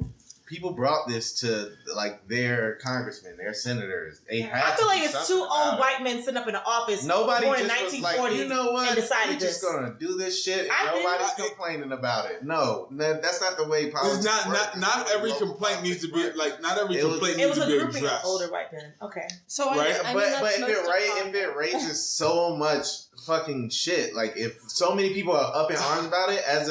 people brought this to like their congressmen, their senators, I feel like it's two old white men sitting up in the office. Nobody born just in was like, you know what? We're just gonna do this shit. And nobody's complaining about it. No, that's not the way politics works. Not every complaint needs to be like. Not every complaint needs to be addressed. It was a grouping of older white men. Okay, so right, but if it raises so much fucking shit, like if so many people are up in arms about it, as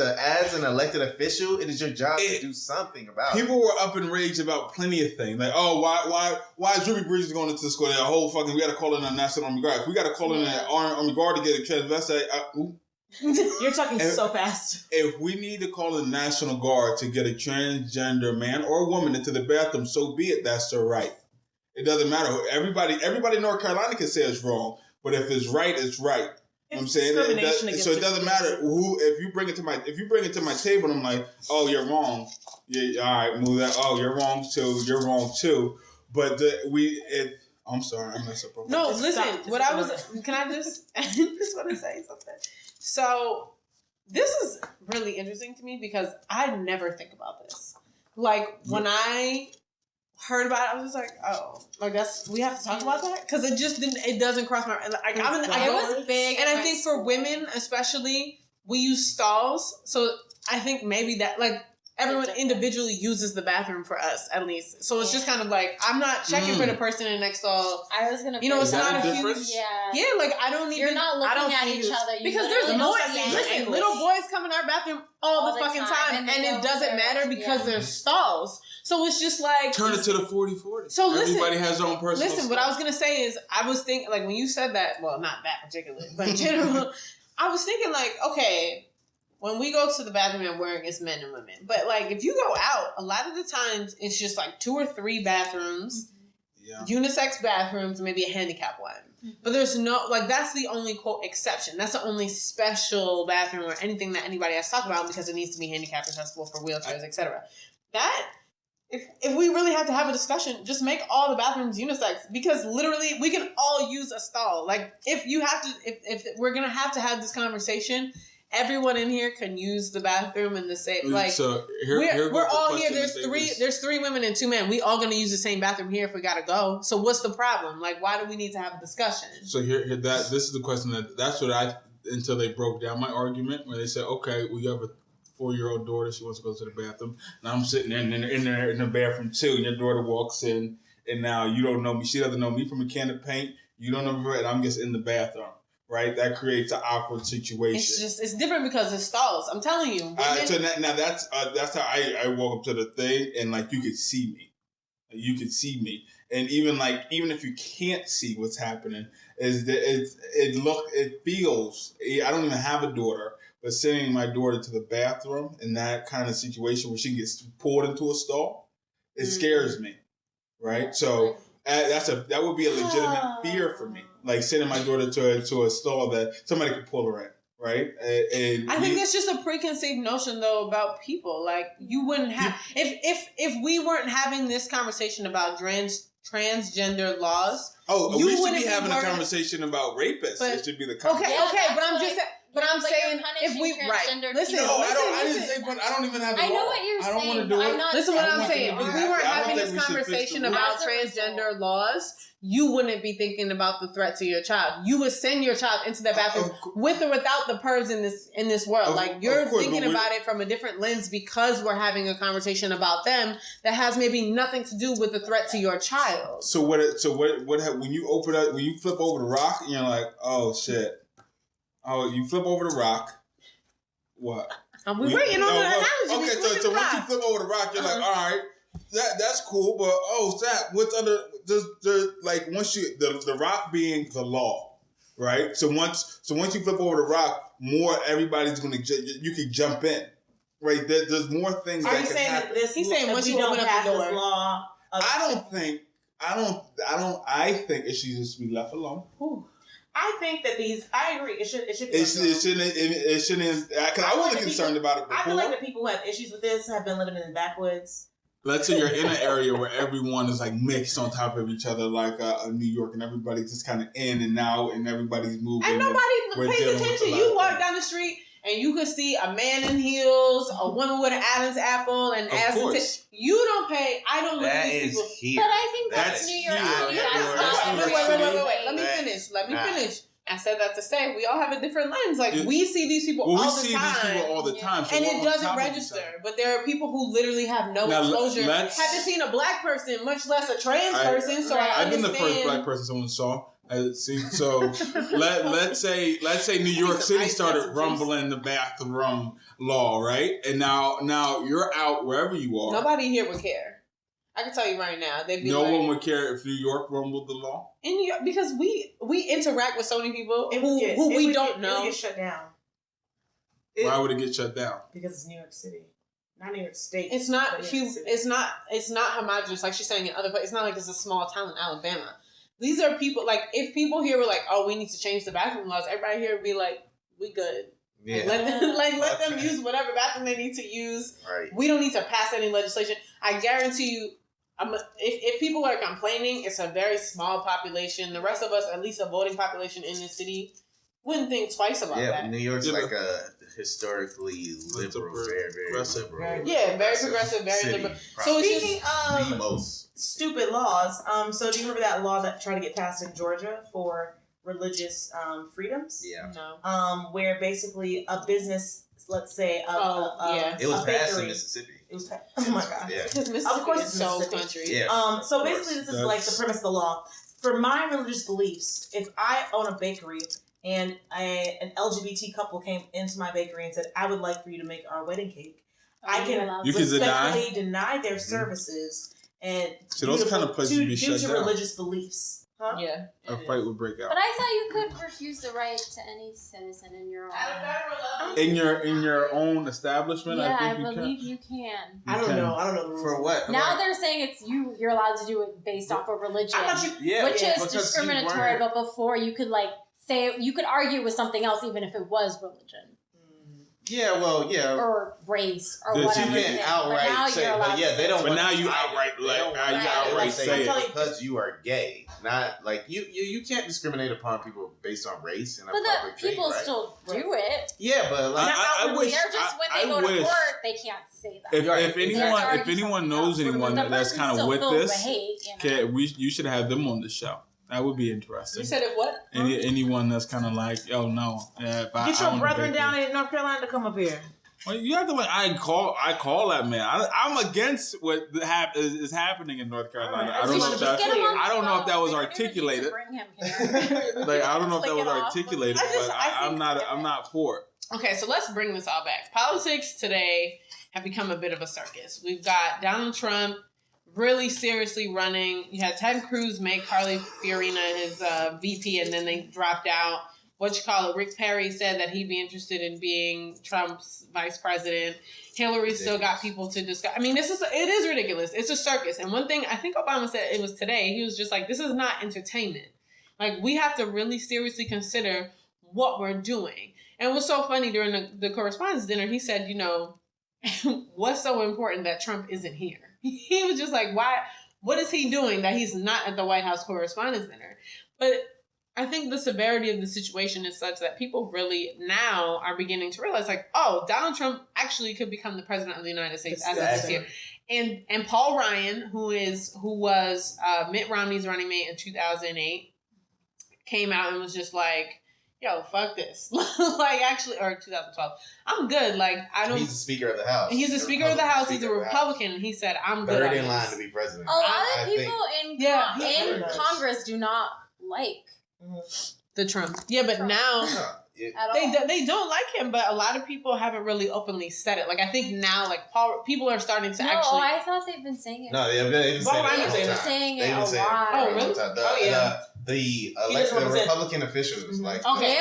an elected official, it is your job to do something about it. People were up in rage about plenty of things, like why is Ruby Bridges going into the school? That whole fucking we got to call in a National Army Guard. If we got to call in an Army Guard to get a transvestite. You're talking so fast. If we need to call the National Guard to get a transgender man or woman into the bathroom, so be it. That's their right. It doesn't matter. Everybody in North Carolina can say it's wrong, but if it's right, it's right. I'm saying so it doesn't matter who. If you bring it to my table, and I'm like, oh, you're wrong. Yeah, all right, move that. Oh, you're wrong too. You're wrong too. But I'm sorry, I messed up. No, listen. Can I just want to say something? So this is really interesting to me because I never think about this. Like when I heard about it, I was just like, oh, like we have to talk about that because it doesn't cross my mind. Like it was big, and I think for women especially, we use stalls, so I think maybe that like. Everyone individually uses the bathroom for us, at least. So it's just kind of like, I'm not checking for the person in the next stall. I was going to... it's not a huge... Yeah, like, I don't need... You're not looking at each other. Because there's boys... Listen, little boys come in our bathroom all the fucking time, and it doesn't matter because there's stalls. So it's just like... Turn it to the 40-40. So listen... Everybody has their own personal Listen, what I was going to say is, I was thinking, like, when you said that, well, not that particularly, but in general, I was thinking, like, okay... When we go to the bathroom and wearing, it's men and women. But, like, if you go out, a lot of the times, it's just, like, 2 or 3 bathrooms, unisex bathrooms, maybe a handicap one. But there's no, like, that's the only, quote, exception. That's the only special bathroom or anything that anybody has to talk about because it needs to be handicap accessible for wheelchairs, etc. That, if we really have to have a discussion, just make all the bathrooms unisex because literally we can all use a stall. Like, if we're going to have this conversation... Everyone in here can use the bathroom in the same like. So we're all here. There's 3 women and 2 men. We all gonna use the same bathroom here if we gotta go. So what's the problem? Like, why do we need to have a discussion? So this is the question that's what until they broke down my argument where they said, okay, we have a 4-year-old daughter. She wants to go to the bathroom, and I'm sitting in the bathroom too. And your daughter walks in, and now you don't know me. She doesn't know me from a can of paint. You don't know me, and I'm just in the bathroom. Right, that creates an awkward situation. It's different because it stalls. I'm telling you. So now that's how I walk up to the thing and like you could see me, and even if you can't see what's happening, it feels. I don't even have a daughter, but sending my daughter to the bathroom in that kind of situation where she gets pulled into a stall, it scares me. Right, so. That would be a legitimate fear for me, like sending my daughter to a stall that somebody could pull her in, right? And I think that's just a preconceived notion, though, about people. Like you wouldn't have if we weren't having this conversation about transgender laws. We should be having a conversation about rapists. It should be the conversation. Okay, but I'm just saying. But I'm saying if we listen, no, I didn't say. But I don't even have. I know what you're saying. I don't want to do it. Listen, what I'm saying. If we weren't having this conversation about transgender laws, you wouldn't be thinking about the threat to your child. You would send your child into the bathroom with or without the pervs in this world. Like you're thinking about it from a different lens because we're having a conversation about them that has maybe nothing to do with the threat to your child. So what when you open up, when you flip over the rock, and you're like, oh shit. Oh, you flip over the rock. What? We waiting on the analogy. Okay, so once you flip over the rock, you're like, all right, that's cool, but what's under once you the rock being the law, right? So once you flip over the rock, everybody's gonna you can jump in, right? There's more things that can happen. He's saying once you open up the door. I think it should just be left alone. Ooh. I think that I agree. It should be. It shouldn't. Because I wasn't concerned about it before. I feel like the people who have issues with this have been living in the backwoods. Let's say you're in an area where everyone is like mixed on top of each other, like New York, and everybody's just kind of in and out, and everybody's moving. And nobody pays attention. You walk down the street and you could see a man in heels, a woman with an Adam's apple, and you don't pay. I don't look at these people. Here. But I think that's New York City. Wait. Let me finish. I said that to say we all have a different lens. Like we see these people all the time. So and it doesn't register. But there are people who literally have no exposure. Haven't seen a black person, much less a trans person. So I've been the first black person someone saw. So let's say New York City started rumbling the bathroom law, right? And now you're out wherever you are. Nobody here would care. I can tell you right now, they'd be one would care if New York rumbled the law. In New York, because we interact with so many people who we don't know. It would get shut down. Why would it get shut down? Because it's New York City, not New York State. It's not huge. It's not homogenous like she's saying in other places. It's not like it's a small town in Alabama. These are people, like, if people here were like, oh, we need to change the bathroom laws, everybody here would be like, we good. Yeah. Let them use whatever bathroom they need to use. Right. We don't need to pass any legislation. I guarantee you, if people are complaining, it's a very small population. The rest of us, at least a voting population in this city, wouldn't think twice about that. Yeah, but New York's like a historically liberal, very liberal. Yeah, very progressive, very liberal. So speaking of the most stupid laws, so do you remember that law that tried to get passed in Georgia for religious freedoms? Yeah. No. Where basically a business, let's say, it was passed in Mississippi. It was passed. Oh my God. Yeah. Because Mississippi, of course, it's so country. Yeah. So basically, this is like the premise of the law. For my religious beliefs, if I own a bakery and an LGBT couple came into my bakery and said, I would like for you to make our wedding cake, I can respectfully deny their services and those kind of places would be shut down. Religious beliefs. Huh? Yeah. A fight would break out. But I thought you could refuse the right to any citizen in your own. In your own establishment, yeah, I think believe you can. I don't know the rules. For what? Now they're saying it's you're allowed to do it based off of religion, which is discriminatory. But before you could you could argue with something else even if it was religion. Yeah, well, yeah. Or race, or whatever. You can't outright say, but yeah, they don't. But now you outright say it because you are gay. Not like you can't discriminate upon people based on race in a public But people still do it. Yeah, but like I wish they're just when they go to court, they can't say that. If anyone knows anyone that's kind of with this, you should have them on the show. That would be interesting. You said if what? Anyone that's kind of like, oh no. Get your brethren down in North Carolina to come up here. Well, you have to I call that man. I'm against what is happening in North Carolina. Right. I don't know if that was articulated. I don't know if that was articulated, but I'm not for it. Okay, so let's bring this all back. Politics today have become a bit of a circus. We've got Donald Trump really seriously running. You had Ted Cruz make Carly Fiorina his VP, and then they dropped out. Rick Perry said that he'd be interested in being Trump's vice president. Hillary still got people to discuss. I mean, it is ridiculous. It's a circus. And one thing, I think Obama said it was today, he was just like, this is not entertainment. Like, we have to really seriously consider what we're doing. And it was so funny during the correspondence dinner, he said, what's so important that Trump isn't here? He was just like, why? What is he doing that he's not at the White House Correspondents' Dinner? But I think the severity of the situation is such that people really now are beginning to realize, like, oh, Donald Trump actually could become the president of the United States as of this year. And Paul Ryan, who was Mitt Romney's running mate in 2008, came out and was just like, yo, fuck this. Like, actually, or 2012. I'm good. Like, I don't... He's the Speaker of the House. He's the Speaker of the House. He's a Republican. And he said, I'm good. Third in line to be president. A lot of people in Congress do not like the Trump. Yeah, but now... They don't like him, but a lot of people haven't really openly said it. Like, I think now, like, people are starting to actually... No, I thought they've been saying it. No, they've been saying it a lot. Oh, really? The Republican officials, like... Okay,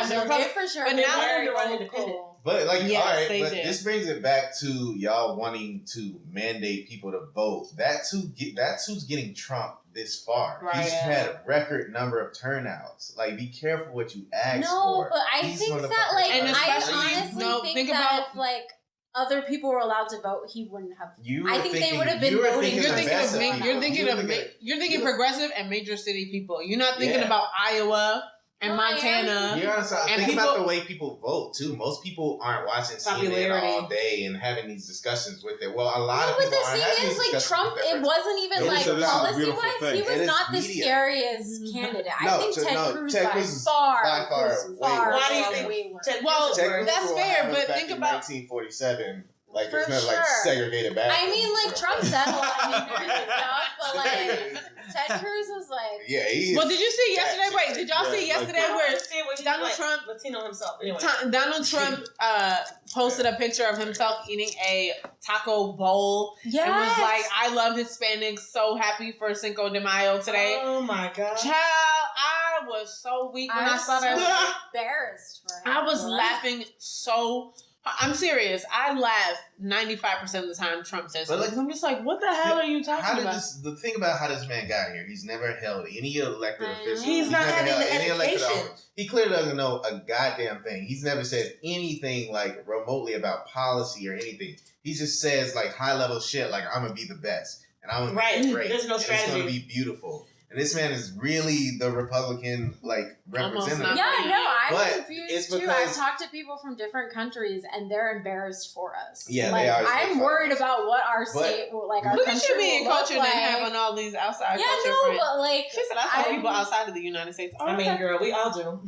they're for sure. But now they're independent. But, like, yes, all right, but this brings it back to y'all wanting to mandate people to vote. That's who's getting Trump this far. Right. He's had a record number of turnouts. Like, be careful what you ask for. No, but I think that, like, I honestly think that if, like, other people were allowed to vote, he wouldn't have. I think they would have been voting. You're thinking progressive and major city people. You're not thinking about Iowa and Montana. Think about the way people vote too. Most people aren't watching CNN all day and having these discussions with it. Well, a lot of people aren't having these discussions. But the thing is, like, Trump, it wasn't even like policy-wise. He was not the scariest candidate. I think Ted Cruz by far. Why do you think Ted Cruz? Well, that's fair, but think about 1947. Like, there's no, like, segregated bathroom. I mean, like, Trump said a lot of ignorant stuff, but, like, Ted Cruz was like... Yeah, he is. Well, did you see yesterday? Wait, did y'all see yesterday where Donald Trump... Latino himself. Anyway. Donald Trump posted a picture of himself eating a taco bowl. Yes. And was like, I love Hispanics. So happy for Cinco de Mayo today. Oh, my God. Child, I was so weak when I saw that. I was embarrassed for him. I was laughing so... I'm serious. I laugh 95% of the time Trump says something. Like, I'm just like, what the hell are you talking about? The thing about how this man got here, he's never held any elected official. He's not having the education. He clearly doesn't know a goddamn thing. He's never said anything, like, remotely about policy or anything. He just says, like, high-level shit, like, I'm going to be the best. And I'm going to be great. There's no strategy. It's going to be beautiful. And this man is really the Republican, like, representative. Yeah, no, I'm confused too. I've talked to people from different countries, and they're embarrassed for us. Yeah, like, they are. I'm worried about what our state, like, our country will look like. Look at you being cultured and having all these outside culture friends. Yeah, no, but, like... She said, I saw people outside of the United States. I mean, girl, we all do.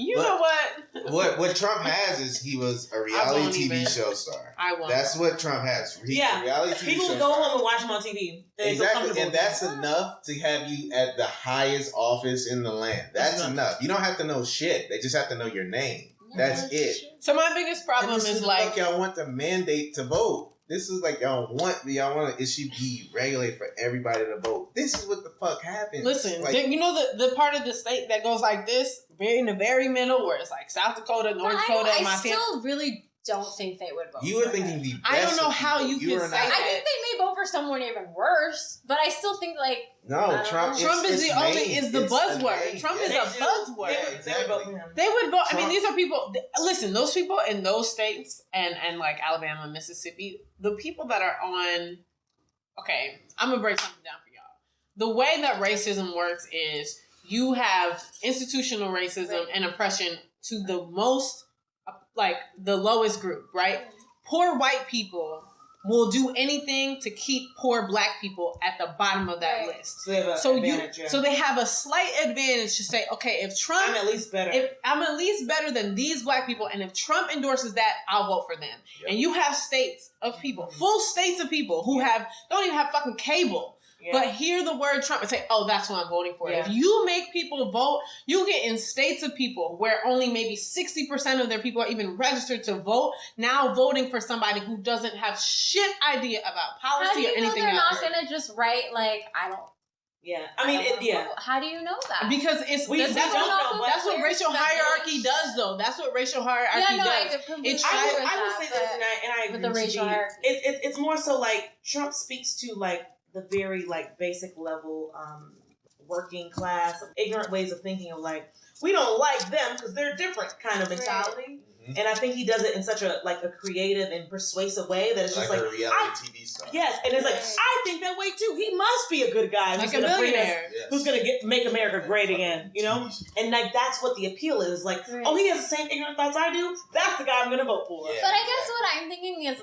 You know what? What Trump has is he was a reality TV show star. That's what Trump has. Reality TV people go home and watch him on TV. Exactly, and that's enough to have you at the highest office in the land. That's enough. You don't have to know shit. They just have to know your name. That's it. So my biggest problem is like y'all want the mandate to vote. This is like y'all want it should be regulated for everybody to vote. This is what the fuck happens. Listen, you know the part of the state that goes like this, in the very middle, where it's like South Dakota, North Dakota, and Montana. I still really don't think they would vote. You were thinking the best. I don't know how you can say that. I think they may vote for someone even worse, but I still think like Trump is the buzzword. Trump is a buzzword. Yeah, exactly. They would vote. I mean, these are people. Listen, those people in those states and like Alabama, Mississippi, the people that are on. Okay, I'm gonna break something down for y'all. The way that racism works is you have institutional racism and oppression to the most. Like the lowest group, right? Poor white people will do anything to keep poor black people at the bottom of that list. So they have a slight advantage to say, okay, if Trump, I'm at least better. If I'm at least better than these black people, and if Trump endorses that, I'll vote for them. Yep. And you have states of people, full states of people who don't even have fucking cable. Yeah. But hear the word Trump and say, oh, that's what I'm voting for. Yeah. If you make people vote, you get in states of people where only maybe 60% of their people are even registered to vote, now voting for somebody who doesn't have shit idea about policy or anything else. How do you know they're not going to just write, like, I don't... Yeah, I mean, how do you know that? Because that's what racial hierarchy does, though. That's what racial hierarchy does. I would say this, and I agree with the racial hierarchy. It's more so like Trump speaks to like the very like basic level, working class, ignorant ways of thinking of like we don't like them because they're different kind of mentality. and I think he does it in such a creative and persuasive way that it's just like a reality TV star. Yes, and it's like I think that way too. He must be a good guy, like a millionaire, who's gonna make America great again. You know, and like that's what the appeal is. Like, oh, he has the same ignorant thoughts I do. That's the guy I'm gonna vote for. Yeah. But I guess what I'm thinking is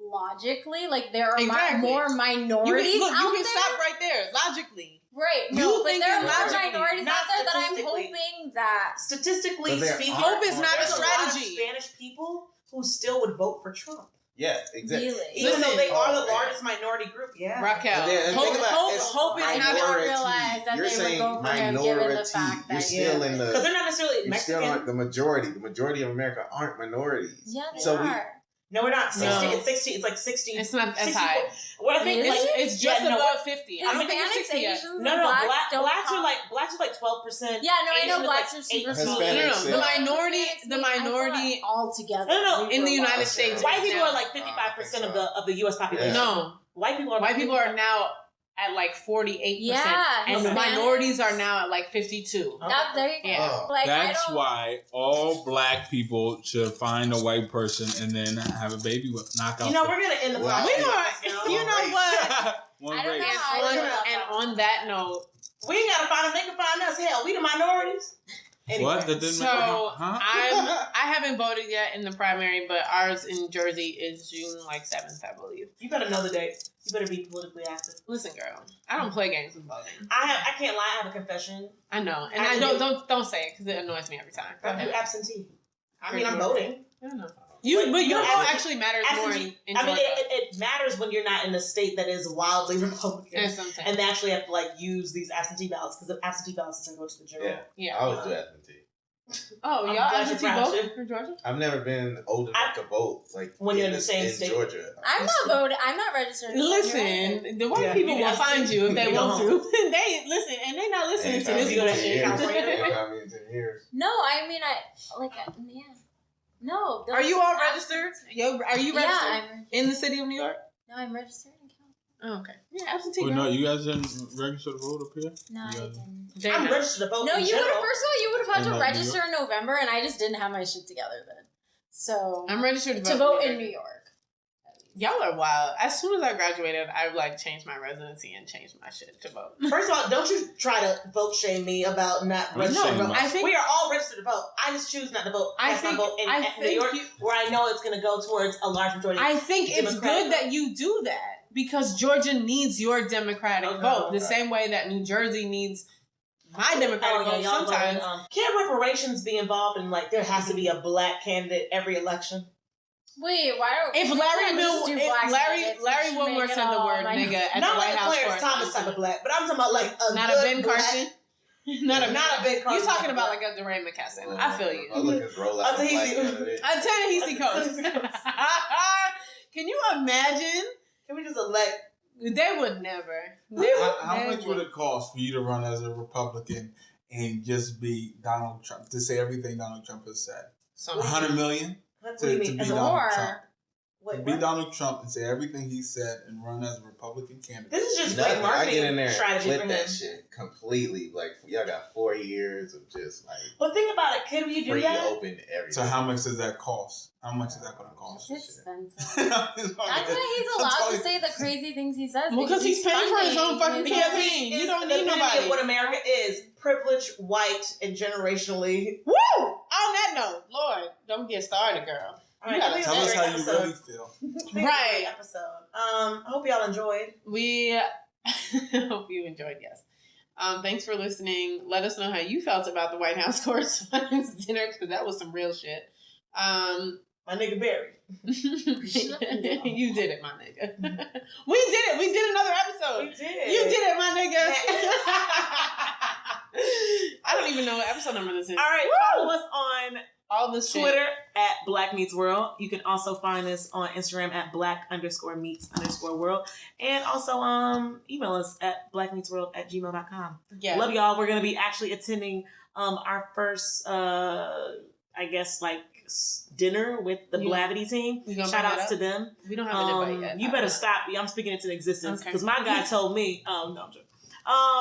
logically, like there are more minorities. You can stop right there. Logically. Right. No, but there are more minorities out there that I'm hoping that statistically speaking, hope is not a strategy. Spanish people who still would vote for Trump. Yeah, exactly. Really? Even though they are the largest minority group. Yeah. Raquel. Hope is not minority. You're saying minority. You're still in the because they're not necessarily Mexican. Still the majority. The majority of America aren't minorities. Yeah, they are. No, we're not 60. No. It's 60. It's like 60. It's not as high. Well, I think it's just above 50. I don't think it's 60 yet. No, blacks are like 12%. Yeah, no, I know blacks are super small. No. The minority all together. No. In the United States, white people are like 55% of the U.S. population. No, white people are now at like 48%. Yeah, and the minorities are now at like 52. There you go. Yeah. Like, that's why all black people should find a white person and then have a baby with knockout. You know, we're gonna end the podcast. You know what? I don't know. And on that note, we ain't gotta find them. They can find us. Hell, we the minorities. Anyway. What? I haven't voted yet in the primary, but ours in Jersey is June 7th, I believe. You better know the dates. You better be politically active. Listen, girl, I don't play games with voting. I can't lie. I have a confession. I know, and I don't say it because it annoys me every time. I do absentee. I mean, I'm voting. I don't know. Your vote actually matters more in Georgia. It matters when you're not in a state that is wildly Republican, and they actually have to use these absentee ballots because the absentee ballots doesn't go to the jury. Yeah. I always do absentee. Oh, y'all absentee vote for Georgia? I've never been old enough to vote when you're in the same state. Georgia. I'm not voting. I'm not registered. Listen, the white people will find you if they want to. They listen, and they're not listening to this bullshit. No, I mean yeah. No. Are you all registered? Are you registered? Yeah, I'm in the city of New York? No, I'm registered in California. Oh, okay. Yeah, absentee. No, you guys didn't register to vote up here? No, I didn't. I'm registered to vote. No, you would have. First of all, you would have had to register in November, and I just didn't have my shit together then. So I'm registered to vote in New York. Y'all are wild. As soon as I graduated, I changed my residency and changed my shit to vote. First of all, don't you try to vote shame me about not registering to vote. I think we are all registered to vote. I just choose not to vote. I vote in New York, where I know it's going to go towards a large majority. I think it's good that you do that because Georgia needs your Democratic vote the same way that New Jersey needs my Democratic vote sometimes. Can reparations be involved in there has to be a black candidate every election? Wait, why don't if Larry Wilmore said the word nigga at the White House? Not like Clarence Thomas type of black, but I'm talking about not a Ben Carson. Not a Ben Carson. You talking about a DeRay McKesson? I feel you. A Ta-Nehisi Coates. Can you imagine? Can we just elect? They would never. How much would it cost for you to run as a Republican and just be Donald Trump, to say everything Donald Trump has said? $100 million? To be Donald Trump. To be Donald Trump and say everything he said and run as a Republican candidate. This is just great marketing. I get in there strategy and flip that shit completely. Y'all got 4 years of just But think about it. Can you do that? Open everything. So how much does that cost? How much is that going to cost? It's expensive. That's why he's allowed to say the crazy things he says. Well, because he's paying for his own fucking campaign. You don't need nobody. What America is: privileged, white, and generationally. Woo! On that note, Lord, don't get started, girl. All right, tell us how you really feel. Right. Episode. I hope y'all enjoyed. We hope you enjoyed. Yes. Thanks for listening. Let us know how you felt about the White House Correspondents' Dinner because that was some real shit. My nigga Barry. You did it, my nigga. We did it. We did another episode. We did. You did it, my nigga. I don't even know what episode number this is. All right. Follow us on all this Twitter at Black Meets World. You can also find us on Instagram at Black_Meets_World. And also email us at blackmeetsworld@gmail.com. Yeah. Love y'all. We're going to be actually attending our first, dinner with the Blavity team. Shout outs to them. We don't have an invite yet. You better stop. I'm speaking into existence because my guy told me, no, I'm joking.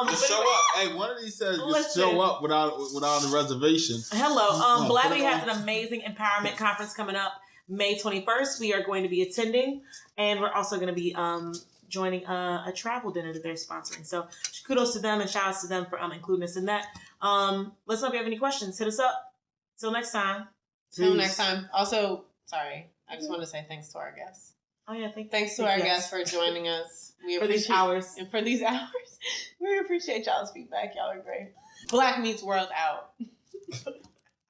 Just show up. Hey, one of these says just show up without a reservation. Hello. Blabby has an amazing empowerment conference coming up May 21st. We are going to be attending, and we're also going to be joining a travel dinner that they're sponsoring. So kudos to them and shout outs to them for including us in that. Let's know if you have any questions. Hit us up. Till next time. Till next time. Also, sorry, I just want to say thanks to our guests. Oh yeah, thanks to our guests for joining us. We for these hours. And for these hours. We appreciate y'all's feedback. Y'all are great. Black Meets World out.